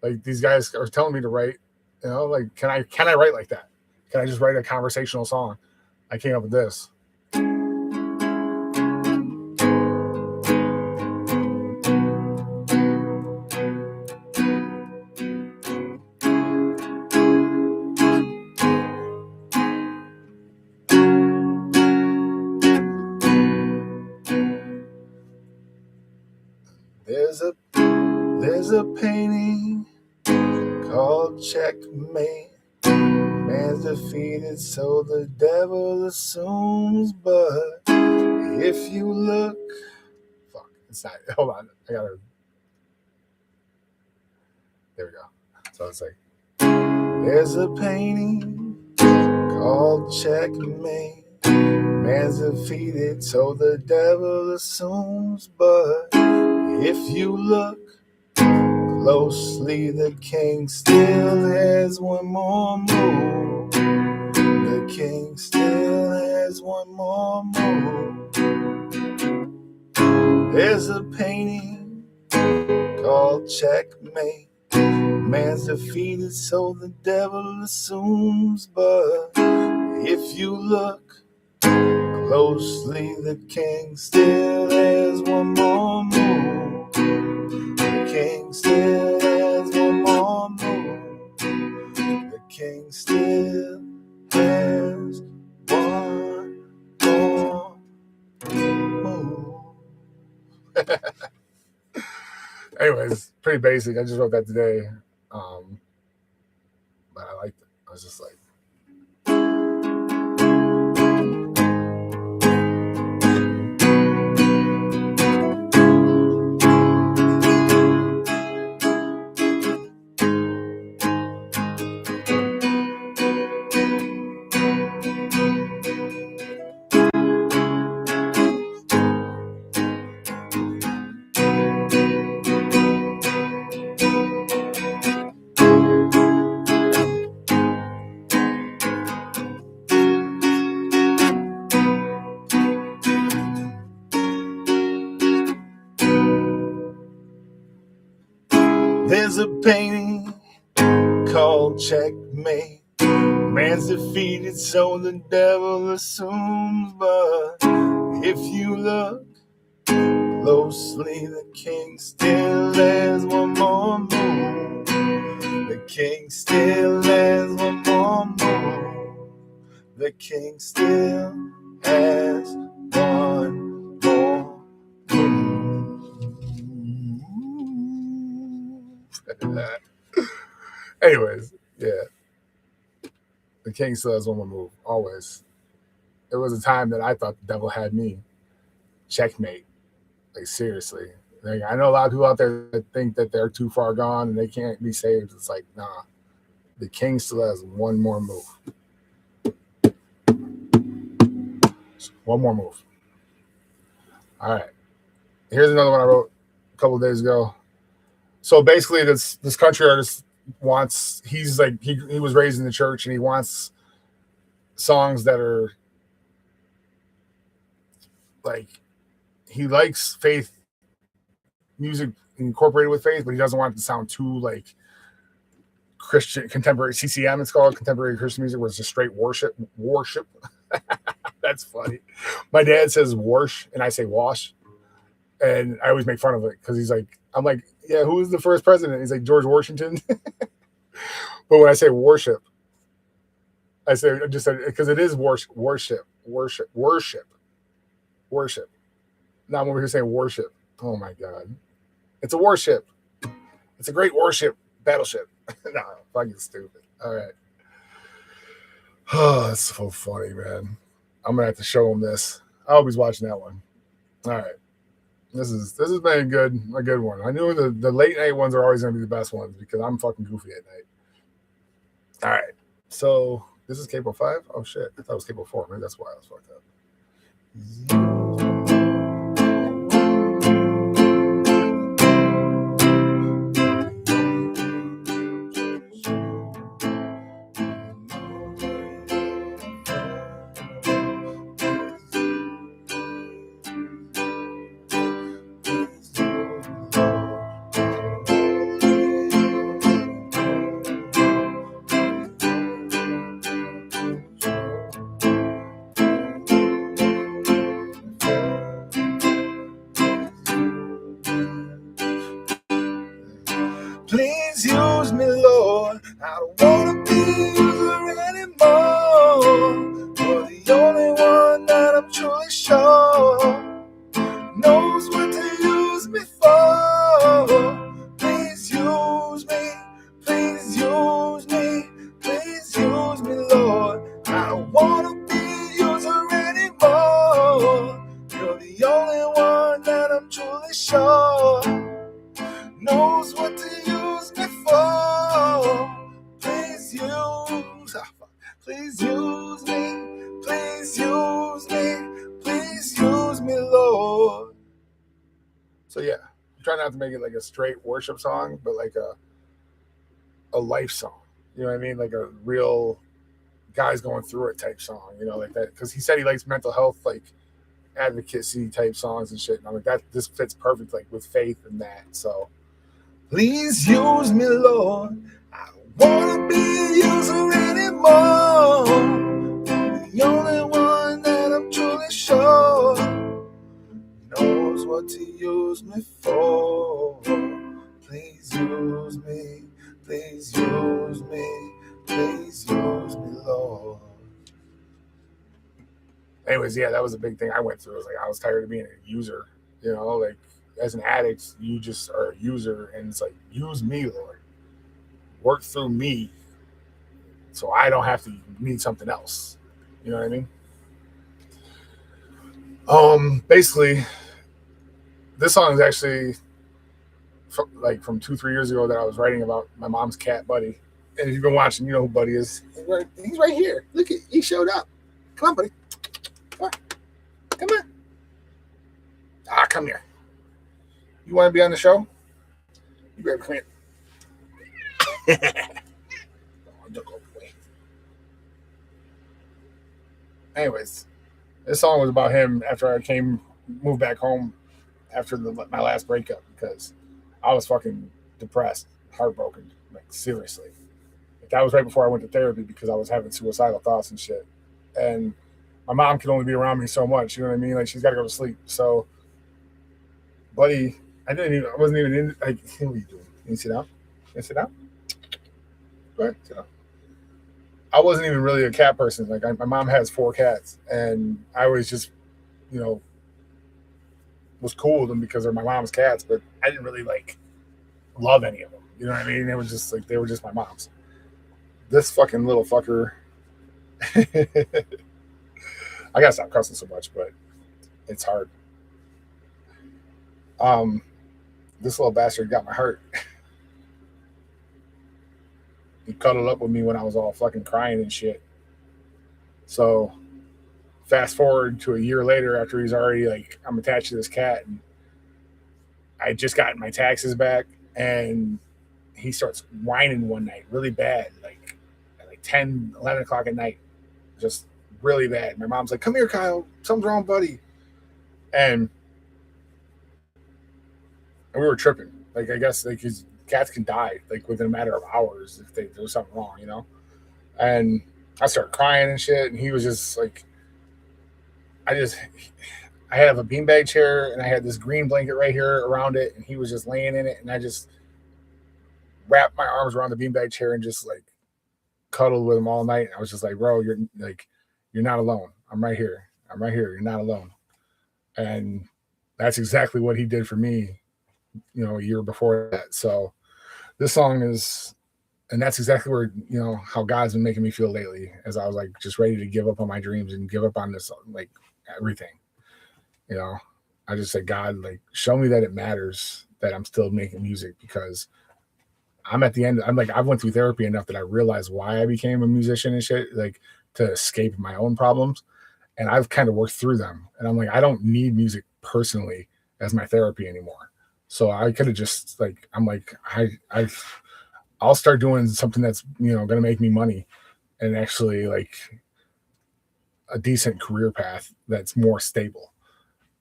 like these guys are telling me to write. You know, like can I write like that? Can I just write a conversational song? I came up with this. There's a painting called Checkmate. Man's defeated, so the devil assumes. But if you look, fuck, it's not. Hold on, I gotta. There we go. So it's like, there's a painting called Checkmate. Man's defeated, so the devil assumes. But if you look closely, the king still has one more move. The king still has one more move. There's a painting called Checkmate. Man's defeated, so the devil assumes. But if you look closely, the king still has one more move. The king still has one more move. The king still has one more move. Anyways, pretty basic. I just wrote that today. But I liked it. I was just like, there's a painting called Checkmate. Man's defeated, so the devil assumes. But if you look closely, the king still has one more move. The king still has one more move. The king still has one more move. Anyways, yeah. The king still has one more move, always. There was a time that I thought the devil had me. Checkmate. Like, seriously. Like, I know a lot of people out there that think that they're too far gone and they can't be saved. It's like, nah. The king still has one more move. One more move. All right. Here's another one I wrote a couple of days ago. So basically, this country artist wants, he's like, he was raised in the church and he wants songs that are like, he likes faith music incorporated with faith, but he doesn't want it to sound too like Christian contemporary CCM. It's called contemporary Christian music, where it's just straight worship. That's funny. My dad says "warsh" and I say "wash," and I always make fun of it because he's like, I'm like, yeah, who was the first president? He's like George Washington. But when I say worship, I just said because it is worship. Now I'm over here saying worship. Oh my god, it's a warship. It's a great warship battleship. No, fucking stupid. All right. Oh, that's so funny, man. I'm gonna have to show him this. I hope he's watching that one. All right. This has been a good one. I knew the late night ones are always gonna be the best ones because I'm fucking goofy at night. All right. So this is cable 5? Oh shit. I thought it was cable 4. Maybe that's why I was fucked up. Please use me, Lord. I don't want to be user anymore. You're the only one that I'm truly sure knows what to use me for. Please use me. Please use me. Please use me, Lord. I don't want to be user anymore. You're the only one that I'm truly sure knows what to use me for. Please use me. Please use me. Please use me, Lord. So yeah, I'm trying not to make it like a straight worship song, but like a life song. You know what I mean? Like a real guys going through it type song. You know, like that. Because he said he likes mental health, like advocacy type songs and shit. And I'm like, that this fits perfect, like with faith and that. So. Please use me, Lord. I don't want to be user anymore. The only one that I'm truly sure knows what to use me for. Please use me. Please use me. Please use me, Lord. Anyways, yeah, that was a big thing I went through. It was like I was tired of being a user, you know, like as an addict, you just are a user, and it's like, use me, Lord. Work through me so I don't have to need something else. You know what I mean? Basically, this song is actually from 2-3 years ago that I was writing about my mom's cat, Buddy. And if you've been watching, you know who Buddy is. He's right here. Look, he showed up. Come on, Buddy. Come on. Come on. Come here. You want to be on the show? You better come here. Anyways, this song was about him after I moved back home after my last breakup because I was fucking depressed, heartbroken, like seriously. Like, that was right before I went to therapy because I was having suicidal thoughts and shit. And my mom could only be around me so much, you know what I mean? Like she's got to go to sleep. So, Buddy, I wasn't even in. Like, what are you doing? Can you sit down? Can you sit down? Go ahead, sit down. I wasn't even really a cat person. Like my mom has 4 cats, and I always just, you know, was cool with them because they're my mom's cats. But I didn't really like love any of them. You know what I mean? They were just my mom's. This fucking little fucker. I gotta stop cussing so much, but it's hard. This little bastard got my heart. He cuddled up with me when I was all fucking crying and shit. So fast forward to a year later after he's already like, I'm attached to this cat and I just got my taxes back and he starts whining one night really bad, like at like 10, 11 o'clock at night, just really bad. My mom's like, come here, Kyle, something's wrong, buddy. And we were tripping. Like, I guess like his cats can die like within a matter of hours if there was something wrong, you know? And I started crying and shit. And he was just like, I have a beanbag chair and I had this green blanket right here around it. And he was just laying in it. And I just wrapped my arms around the beanbag chair and just like cuddled with him all night. And I was just like, bro, you're not alone. I'm right here. I'm right here. You're not alone. And that's exactly what he did for me, you know, a year before that. So this song is, and that's exactly where, you know, how God's been making me feel lately, as I was like just ready to give up on my dreams and give up on this, like everything, you know. I just said, God, like, show me that it matters that I'm still making music, because I'm at the end. I'm like, I went through therapy enough that I realized why I became a musician and shit, like to escape my own problems. And I've kind of worked through them. And I'm like, I don't need music personally as my therapy anymore. So I could have just like, I'm like, I'll start doing something that's, going to make me money and actually like a decent career path that's more stable.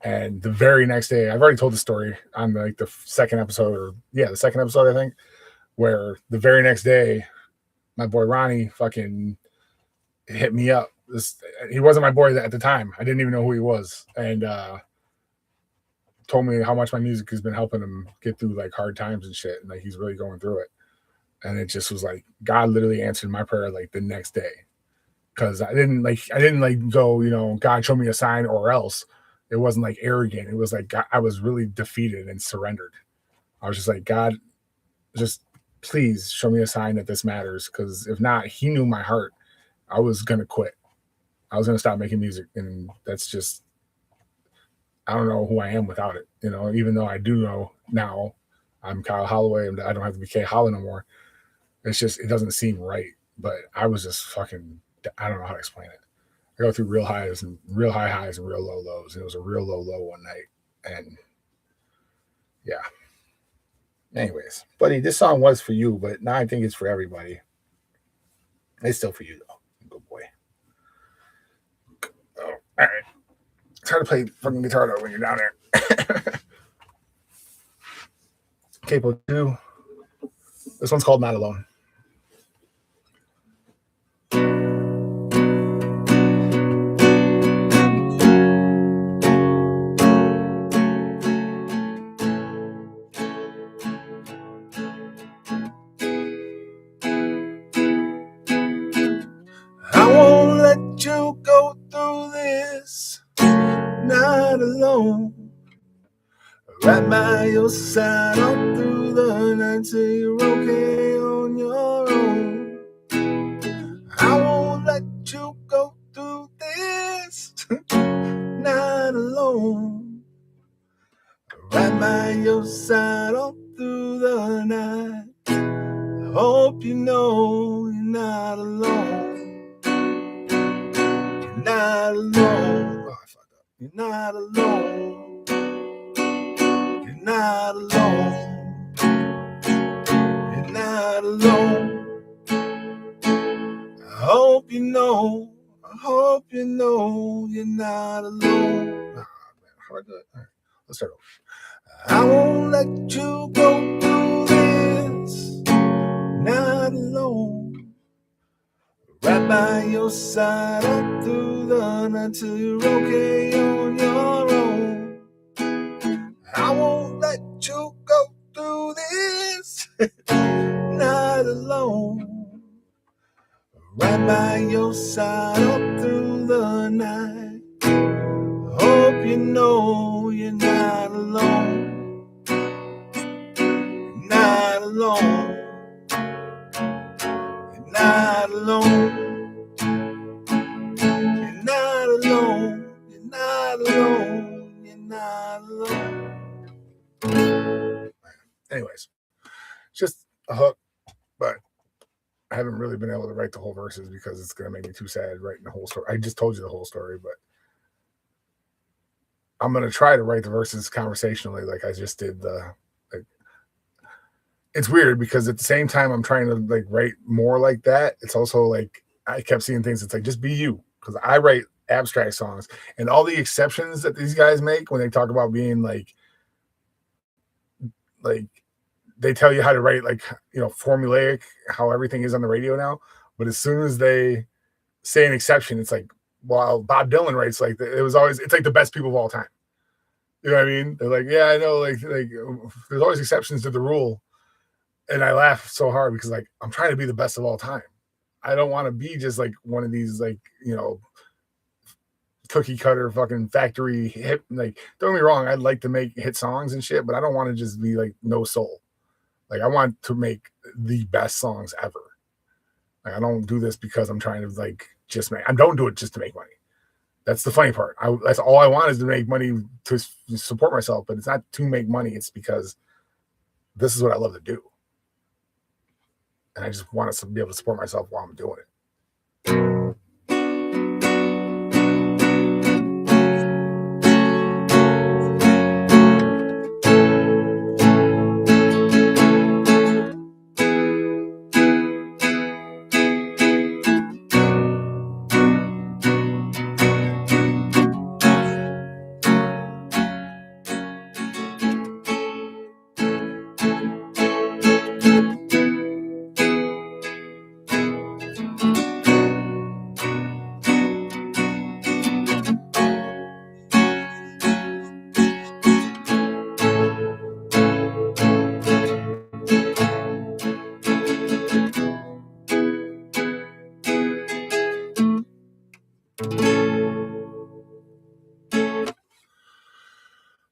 And the very next day, I've already told the story on like the second episode, the second episode, I think, where the very next day, my boy Ronnie fucking hit me up. He wasn't my boy at the time. I didn't even know who he was. And told me how much my music has been helping him get through like hard times and shit. And like, he's really going through it. And it just was like, God literally answered my prayer like the next day. Cause I didn't go, God, show me a sign or else. It wasn't like arrogant. It was like, God, I was really defeated and surrendered. I was just like, God, just please show me a sign that this matters. Cause if not, he knew my heart. I was going to quit. I was going to stop making music. And that's just, I don't know who I am without it. Even though I do know now I'm Kyle Holloway and I don't have to be K-Holla no more. It's just, it doesn't seem right. But I was just fucking, I don't know how to explain it. I go through real highs and real high highs and real low lows. And it was a real low low one night. And yeah. Anyways, buddy, this song was for you, but now I think it's for everybody. It's still for you, though. Good boy. Oh, all right. It's hard to play fucking guitar, though, when you're down there. Capo 2. This one's called Not Alone. I won't let you go through this not alone. Right by your side all through the night till you're okay on your own. I won't let you go through this not alone. Right by your side all through the night. I hope you know you're not alone. You're not alone. Oh, I fucked up. You're not alone. You're not alone. You're not alone. I hope you know. I hope you know you're not alone. Oh, man, how do I do it? All right, let's start over. I won't let you go through this not alone. Right by your side all through the night till you're okay on your own. I won't let you go through this not alone. Right by your side all through the night. Hope you know you're not alone. You're not alone. You're not alone. You're not alone. You're not alone. You're not alone. Anyways, just a hook, but I haven't really been able to write the whole verses because it's going to make me too sad writing the whole story. I just told you the whole story, but I'm going to try to write the verses conversationally like I just did it's weird because at the same time I'm trying to like write more like that. It's also like I kept seeing things. It's like, just be you, because I write abstract songs, and all the exceptions that these guys make when they talk about being like they tell you how to write, like, formulaic, how everything is on the radio now. But as soon as they say an exception, it's like, well, Bob Dylan writes like it's like the best people of all time. You know what I mean? They're like, yeah, I know, like there's always exceptions to the rule. And I laugh so hard because like I'm trying to be the best of all time. I don't want to be just like one of these like, cookie cutter fucking factory hit. Like, don't get me wrong, I'd like to make hit songs and shit, but I don't want to just be like no soul. Like, I want to make the best songs ever. Like, I don't do this because I'm trying to like just make. I don't do it just to make money. That's the funny part. That's all I want is to make money to support myself, but it's not to make money. It's because this is what I love to do. And I just want to be able to support myself while I'm doing it.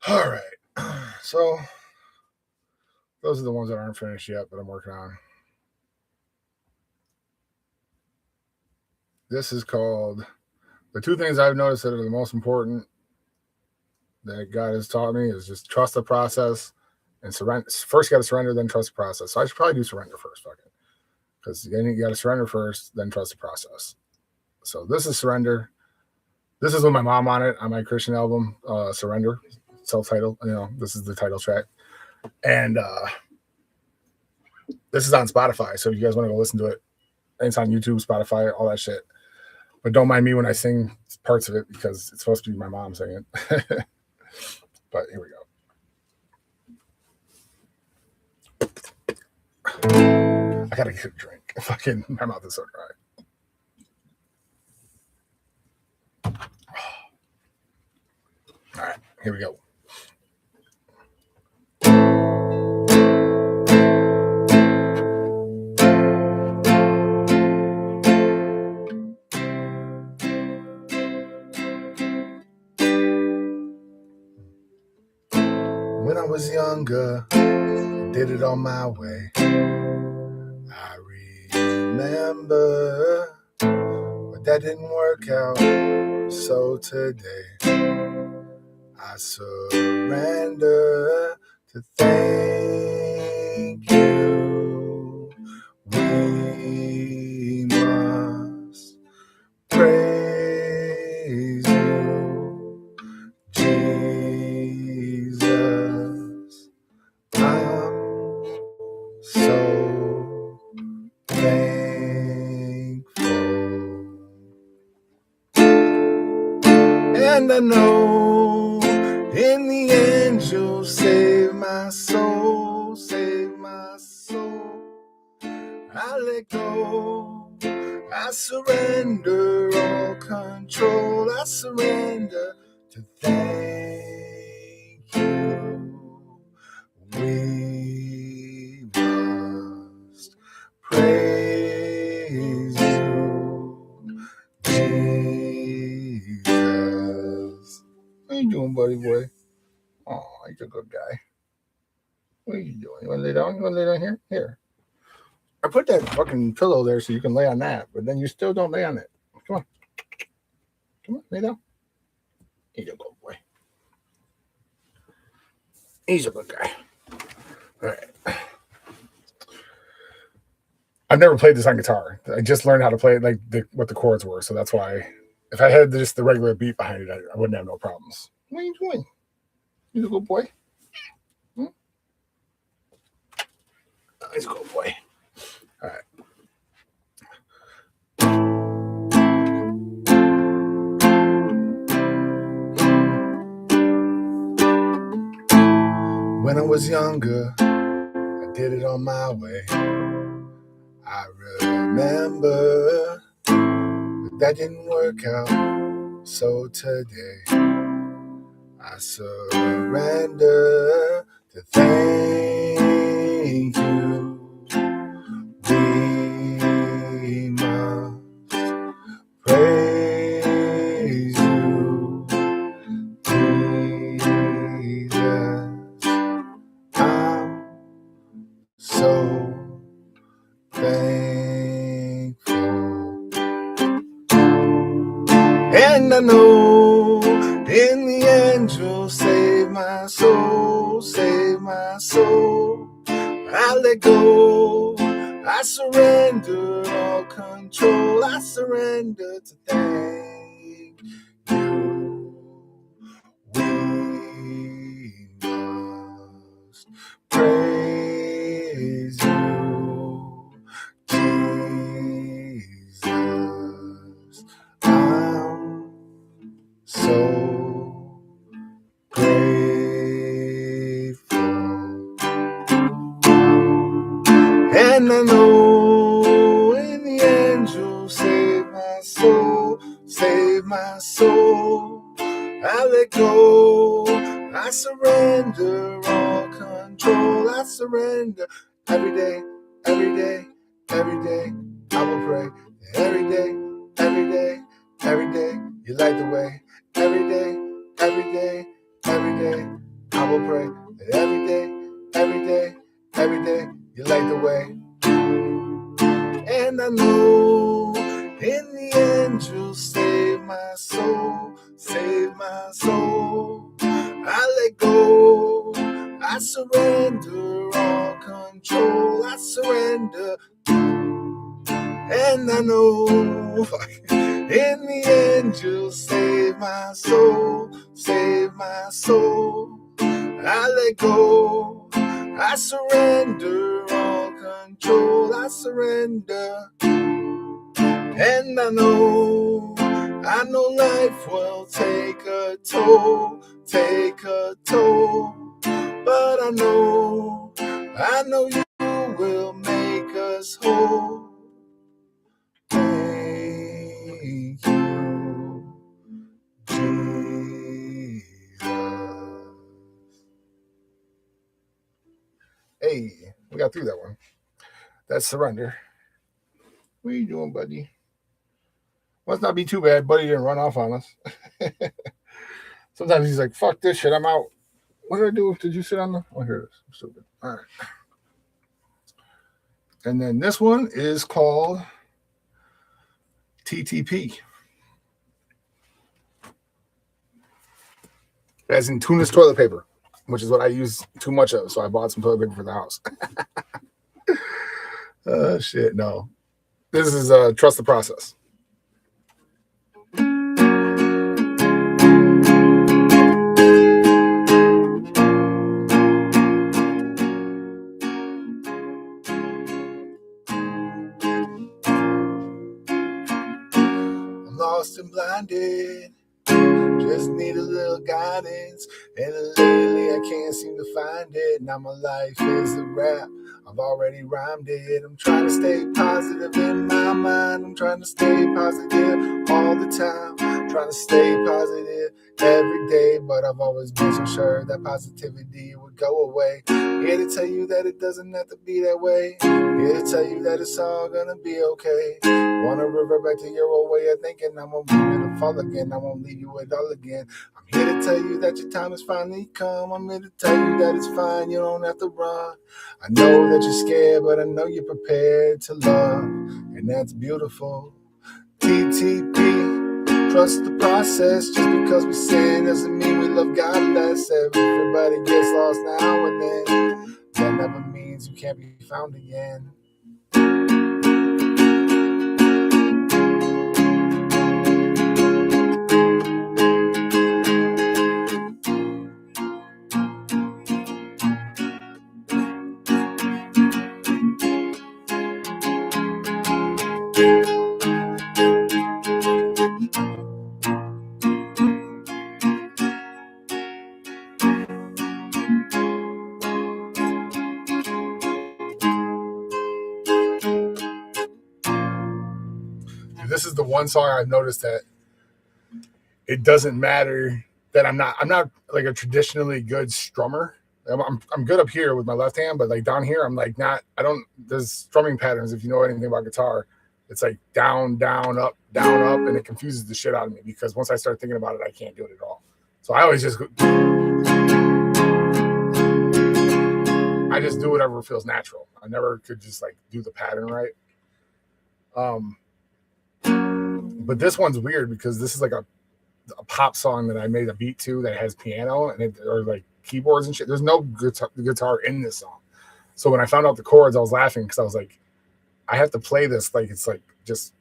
All right. So those are the ones that aren't finished yet, but I'm working on. This is called the 2 things I've noticed that are the most important that God has taught me is just trust the process and surrender. First, you got to surrender, then trust the process. So I should probably do surrender first, because then you got to surrender first, then trust the process. So this is surrender. This is with my mom on it on my Christian album, Surrender, self-titled. This is the title track, and this is on Spotify. So if you guys want to go listen to it, it's on YouTube, Spotify, all that shit. But don't mind me when I sing parts of it because it's supposed to be my mom singing. But here we go. I gotta get a drink. Fucking, my mouth is so dry. All right, here we go. When I was younger, I did it on my way. I remember, but that didn't work out. So today, I surrender to thank you. We must praise you, Jesus. I'm so thankful. And I know in the end you'll save my soul, save my soul. I let go, I surrender all control, I surrender to thank you. We must praise you, Jesus. What are you doing, buddy boy? Oh, he's a good guy. What are you doing? You want to lay down? You want to lay down here? Here. I put that fucking pillow there so you can lay on that, but then you still don't lay on it. Come on. Come on, lay down. He's a good boy. He's a good guy. All right. I've never played this on guitar. I just learned how to play it, like what the chords were. So that's why if I had just the regular beat behind it, I wouldn't have no problems. What are you doing? He's a good boy. He's a good boy. All right. When I was younger, I did it on my way. I remember that didn't work out. So today, I surrender to thank you. We must praise you, Jesus. I'm so thankful. And And I know in the end you'll save my soul, save my soul. I let go, I surrender all control, I surrender to thank you. We must praise you, Jesus. I'm so grateful. And I know in the end you'll save my soul, save my soul. I let go, I surrender all control, I surrender every day, every day, every day. I will pray every day, every day, every day. You light the way every day, every day, every day. I will pray every day, every day, every day. You light the way. And I know in the end you'll save my soul, save my soul. I let go, I surrender all control, I surrender. And I know in the end you'll save my soul, save my soul. I let go, I surrender all control, I surrender. And I know life will take a toll, take a toll. But I know you will make us whole. Thank you, Jesus. Hey, we got through that one. That's surrender. What are you doing, buddy? Must not be too bad. Buddy didn't run off on us. Sometimes he's like, fuck this shit, I'm out. What did I do? Did you sit on the... Oh, here it is. I'm stupid. All right. And then this one is called TTP. As in Tunis toilet paper, which is what I use too much of. So I bought some toilet paper for the house. Shit, no. This is Trust the Process. I'm lost and blinded. Just need a little guidance. And lately I can't seem to find it. Now my life is a rap. I've already rhymed it. I'm trying to stay positive in my mind. I'm trying to stay positive all the time. Trying to stay positive every day. But I've always been so sure that positivity would go away. Here to tell you that it doesn't have to be that way. Here to tell you that it's all gonna be okay. Wanna revert back to your old way of thinking. I won't leave you to fall again. I won't leave you with all again. I'm here to tell you that your time has finally come. I'm here to tell you that it's fine. You don't have to run. I know that you're scared, but I know you're prepared to love. And that's beautiful. TTP, trust the process. Just because we sin doesn't mean we love God less. Everybody gets lost now and then. That never means you can't be found again. This is the one song I've noticed that it doesn't matter that I'm not like a traditionally good strummer. I'm good up here with my left hand, but like down here, I'm like not. There's strumming patterns. If you know anything about guitar, it's like down, down, up, and it confuses the shit out of me because once I start thinking about it, I can't do it at all. So I always just do whatever feels natural. I never could just like do the pattern right. But this one's weird because this is like a a pop song that I made a beat to that has piano or like keyboards and shit. There's no guitar in this song. So when I found out the chords, I was laughing because I was like, I have to play this like it's like just.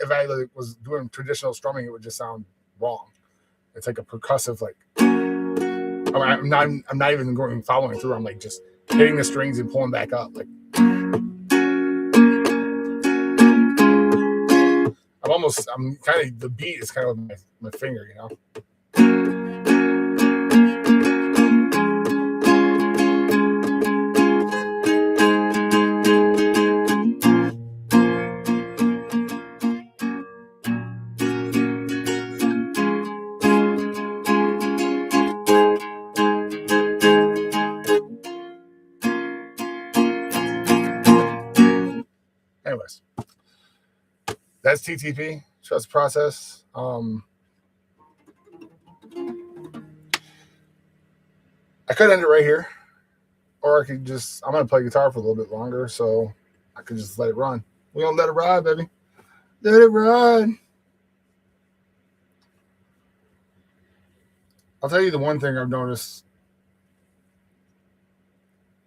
If I like, was doing traditional strumming, it would just sound wrong. It's like a percussive, like I'm not even going following through. I'm like just hitting the strings and pulling back up. Like I'm kind of the beat is kind of my finger, you know. Anyways, that's TTP, trust process. I could end it right here, or I could I'm going to play guitar for a little bit longer, so I could just let it run. We're going to let it ride, baby. Let it ride. I'll tell you the one thing I've noticed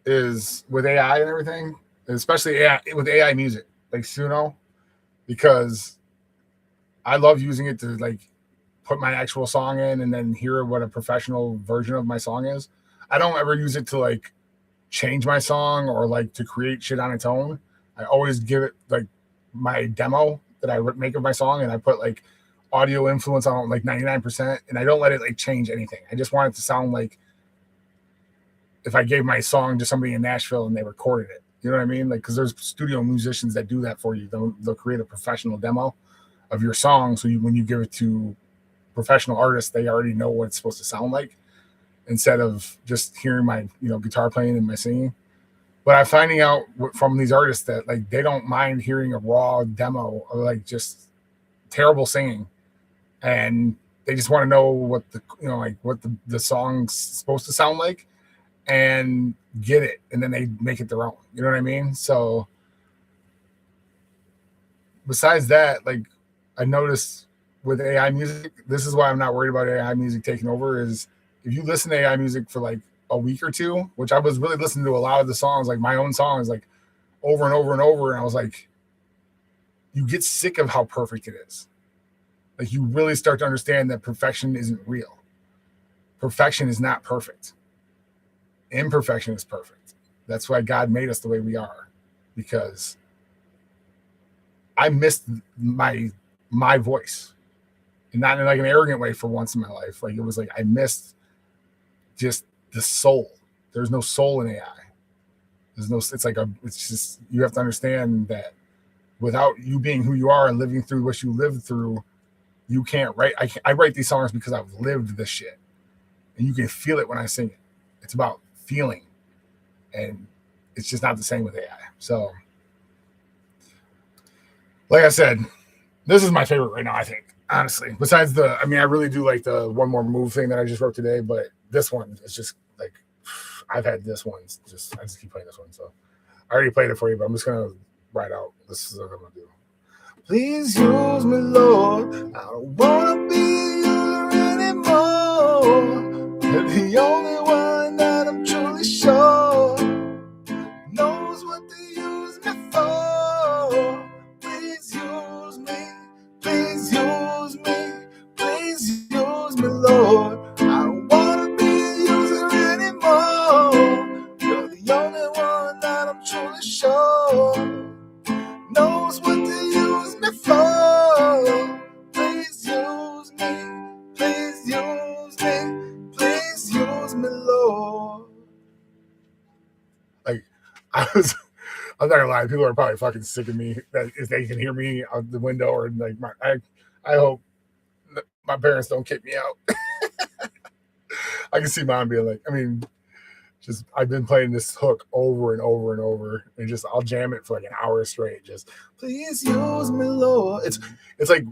is with AI and everything, especially with AI music, like Suno, because I love using it to like put my actual song in and then hear what a professional version of my song is. I don't ever use it to like change my song or like to create shit on its own. I always give it like my demo that I make of my song, and I put like audio influence on like 99%, and I don't let it like change anything. I just want it to sound like if I gave my song to somebody in Nashville and they recorded it. You know what I mean? Like, because there's studio musicians that do that for you. They'll create a professional demo of your song, so when you give it to professional artists, they already know what it's supposed to sound like, instead of just hearing my guitar playing and my singing. But I'm finding out from these artists that like they don't mind hearing a raw demo of like just terrible singing, and they just want to know what the song's supposed to sound like and get it, and then they make it their own. You know what I mean? So besides that, like I noticed with AI music, this is why I'm not worried about AI music taking over, is if you listen to AI music for like a week or two, which I was really listening to a lot of the songs, like my own songs, like over and over and over, and I was like, you get sick of how perfect it is. Like you really start to understand that perfection isn't real. Perfection is not perfect. Imperfection is perfect. That's why God made us the way we are, because I missed my voice, and not in like an arrogant way for once in my life. Like it was like I missed just the soul. There's no soul in AI. It's just, you have to understand that without you being who you are and living through what you lived through, you can't write. I write these songs because I've lived this shit, and you can feel it when I sing it. It's about feeling, and it's just not the same with AI. So like I said, this is my favorite right now, I think, honestly. Besides I really do like the One More Move thing that I just wrote today, but this one is just like, I've had this one. I just keep playing this one. So I already played it for you, but I'm just going to write out. This is what I'm going to do. Please use me, Lord. I don't want to be you anymore. You're the only one that I'm truly sure knows what to use me for. Please use me. Please use me. Please use me, Lord. I don't want to be a user anymore. You're the only one that I'm truly sure knows what to use me for. Please use me. Please use me. Please use me, Lord. Like, I'm not gonna lie, people are probably fucking sick of me that if they can hear me out the window, or like I hope my parents don't kick me out. I can see mom being like, just I've been playing this hook over and over and over, and just I'll jam it for like an hour straight. Just please use me, Lord. It's like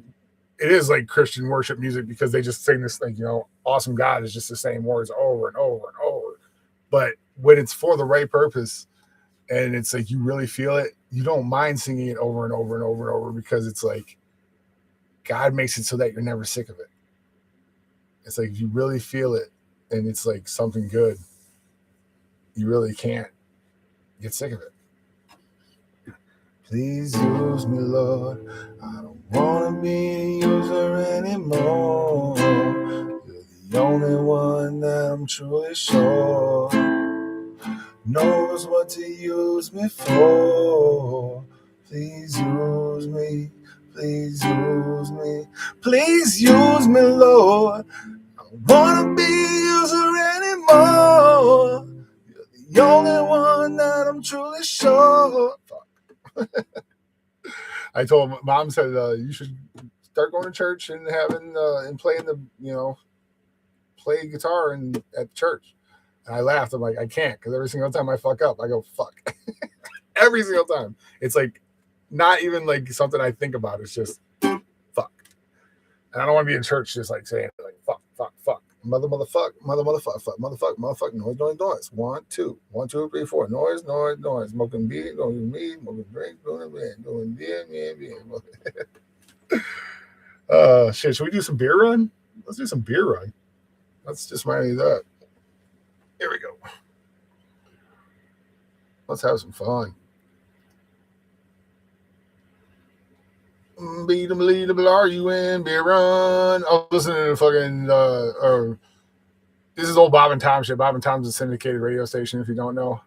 it is like Christian worship music because they just sing this like, awesome God is just the same words over and over and over. But when it's for the right purpose and it's like you really feel it, you don't mind singing it over and over and over and over because it's like God makes it so that you're never sick of it. It's like you really feel it and it's like something good. You really can't get sick of it. Please use me, Lord. I don't want to be a user anymore. You're the only one that I'm truly sure knows what to use me for. Please use me. Please use me. Please use me, Lord. I don't want to be a user anymore. You're the only one that I'm truly sure. Fuck. I told Mom said you should start going to church and having and playing play guitar at church. And I laughed. I'm like, I can't because every single time I fuck up, I go fuck. Every single time. It's like not even like something I think about. It's just fuck. And I don't want to be in church just like saying like fuck, fuck, fuck. Motherfuck, fuck, motherfuck, noise. 1, 2, 1, 2, 3, 4. Noise. Smoking weed, smoking drink, doing beer. Shit, should we do some beer run? Let's do some beer run. Let's just remind me of that. Here we go. Let's have some fun. Are you in beer run? I was listening to fucking this is old Bob and Tom shit. Bob and Tom's a syndicated radio station, if you don't know.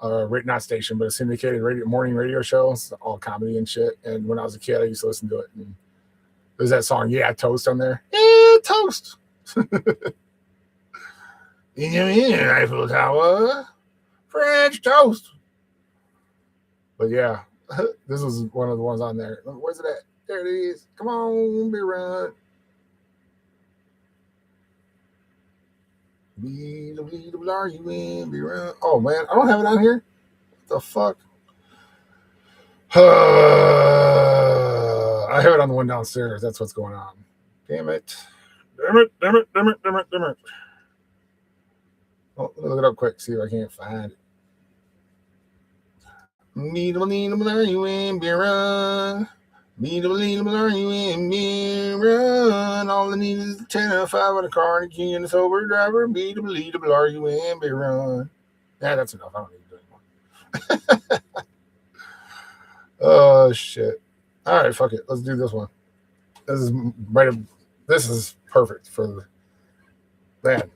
Not station, but a syndicated morning radio show. It's all comedy and shit. And when I was a kid, I used to listen to it. And there's that song, Yeah, Toast on there. Yeah, Toast. In your Eiffel Tower, French toast. But yeah, this was one of the ones on there. Where's it at? There it is. Come on, beer run. Are you in beer run? Oh man, I don't have it on here. What the fuck? I have it on the one downstairs. That's what's going on. Damn it. Oh, let me look it up quick, see if I can't find it. Are you in beer run? Are you in beer run? All I need is a 10 or 5 on a car and a key and a sober driver. Are you in beer run? Yeah, that's enough. I don't need to do anymore. Oh shit. All right, fuck it. Let's do this one. This is perfect for the man.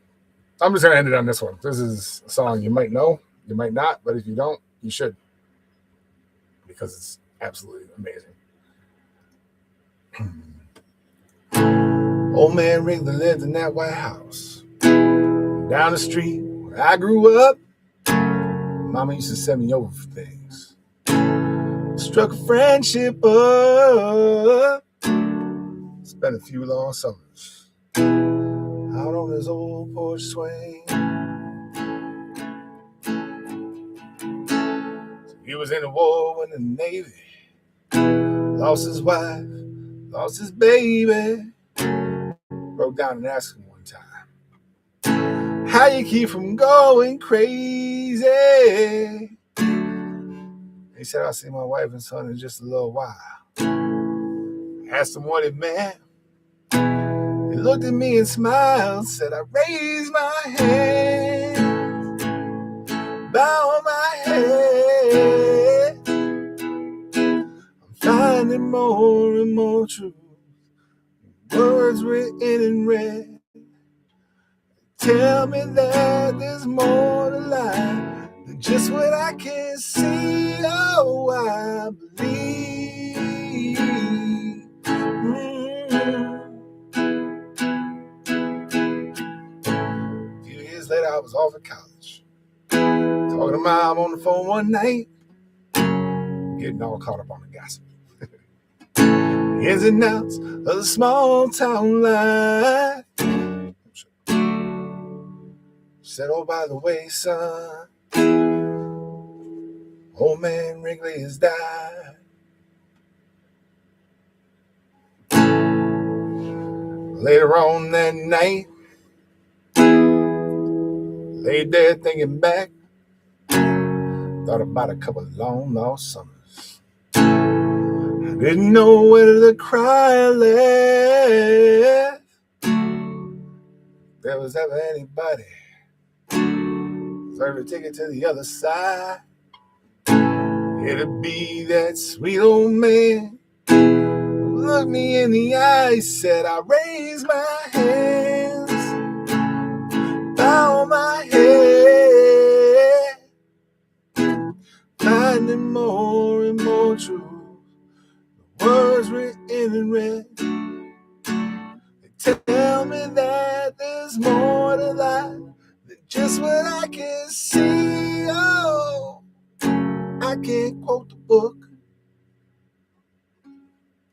I'm just gonna end it on this one. This is a song you might know, you might not, but if you don't, you should, because it's absolutely amazing. Old man Wrigley lived in that White House down the street where I grew up. Mama used to send me over for things. Struck a friendship up. Spent a few long summers out on his old porch swing. So he was in the war, in the Navy. Lost his wife, lost his baby. Broke down and asked him one time, how you keep from going crazy? He said, I'll see my wife and son in just a little while. Asked him what it meant. He looked at me and smiled, said, I raised my hand, bow my head. I'm finding more and more truth. Words written in red. Tell me that there's more to life than just what I can see. Oh, I believe. A few years later, I was off at college, talking to Mom on the phone one night, getting all caught up on the gossip. Ins and outs of the small town life. Said, oh, by the way, son, old man Wrigley has died. Later on that night, laid there thinking back, thought about a couple of long lost summers. I didn't know whether to cry or laugh. There was ever anybody deserve to take it to the other side. It'd be that sweet old man who looked me in the eye, said, I raise my hands, bow my head, finding more and more truth. The words written in red, they tell me that there's more to life than just what I can see. Oh, I can't quote the book,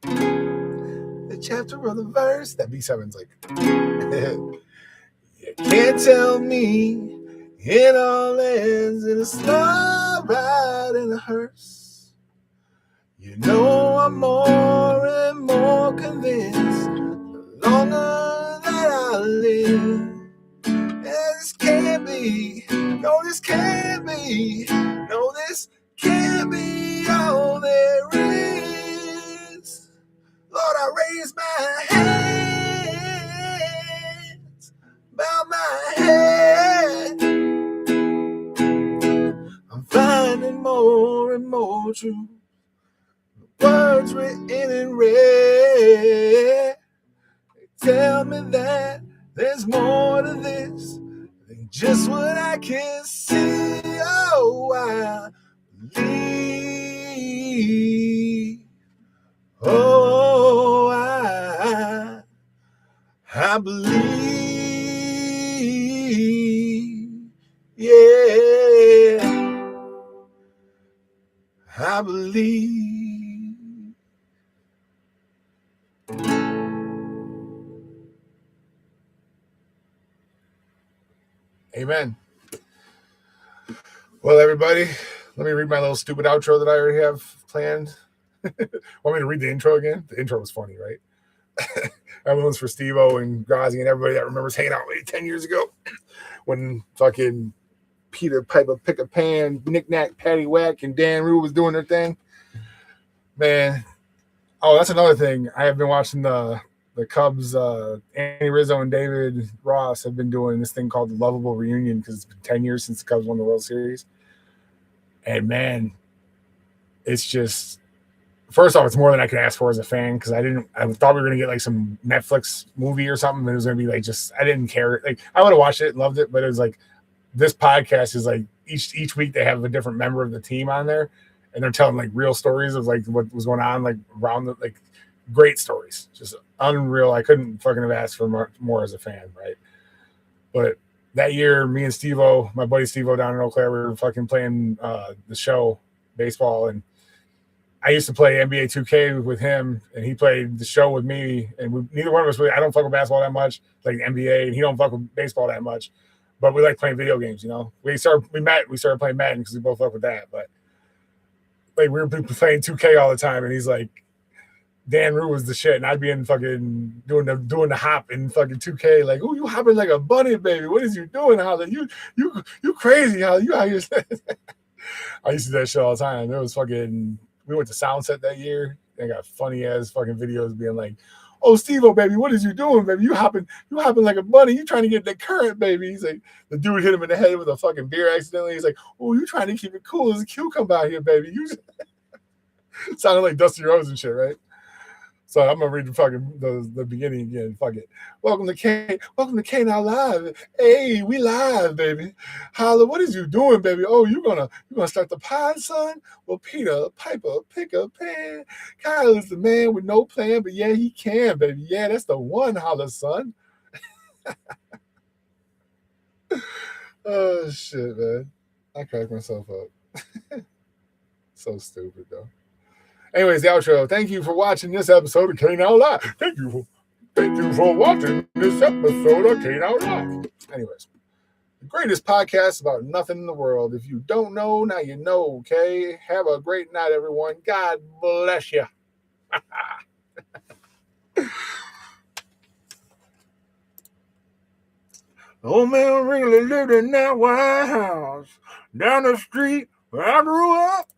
the chapter or the verse. That B7's like, you can't tell me it all ends in a slow ride in a hearse. You know I'm more and more convinced the longer that I live. This can't be, no, this can't be, no, this can't be all there is. Lord, I raise my hands, bow my head. I'm finding more and more truth. Words written in red, they tell me that there's more to this than just what I can see. Oh, I believe. Oh, I believe. Yeah, I believe. Amen. Well, everybody, let me read my little stupid outro that I already have planned. Want me to read the intro again? The intro was funny, right? Everyone's for Steve-O and Grazi and everybody that remembers hanging out with me 10 years ago when fucking Peter Piper, Pick a Pan, Knick Knack, Patty Whack, and Dan Rue was doing their thing. Man. Oh, that's another thing. I have been watching the Cubs, Andy Rizzo and David Ross have been doing this thing called the Lovable Reunion because it's been 10 years since the Cubs won the World Series. And man, it's just, first off, it's more than I could ask for as a fan because I thought we were going to get like some Netflix movie or something. And it was going to be like, just, I didn't care. Like, I would have watched it and loved it, but it was like, this podcast is like each week they have a different member of the team on there. And they're telling like real stories of like what was going on, like around the, like great stories, just unreal. I couldn't fucking have asked for more as a fan, right? But that year, me and Steve-O, my buddy Steve-O down in Eau Claire, we were fucking playing the show baseball, and I used to play NBA 2K with him, and he played the show with me, and neither one of us really. I don't fuck with basketball that much, like NBA, and he don't fuck with baseball that much, but we like playing video games. You know, we started playing Madden because we both fuck with that, but. Like we were playing 2K all the time, and he's like, Dan Rue was the shit, and I'd be in fucking doing the hop in fucking 2K, like, oh, you hopping like a bunny, baby. What is you doing, Holly? You crazy, Holly? You out here? I used to do that shit all the time. It was fucking. We went to Soundset that year. They got funny ass fucking videos being like, oh, Steve-O, baby, what is you doing, baby? You hopping like a bunny. You trying to get the current, baby. He's like, the dude hit him in the head with a fucking beer accidentally. He's like, oh, you trying to keep it cool as a cucumber out here, baby. You sounded like Dusty Rhodes and shit, right? So I'm gonna read the fucking the beginning again. Fuck it. Welcome to K-Now Live. Hey, we live, baby. Holla, what is you doing, baby? Oh, you gonna start the pod, son? Well, Peter Piper, pick a pan. Kyle is the man with no plan, but yeah, he can, baby. Yeah, that's the one, holla, son. Oh shit, man. I cracked myself up. So stupid though. Anyways, the outro. Thank you for watching this episode of K-Now Live. Thank you for watching this episode of K-Now Live. Anyways, The greatest podcast about nothing in the world. If you don't know, now you know, okay? Have a great night, everyone. God bless you. Old man really lived in that White House down the street where I grew up.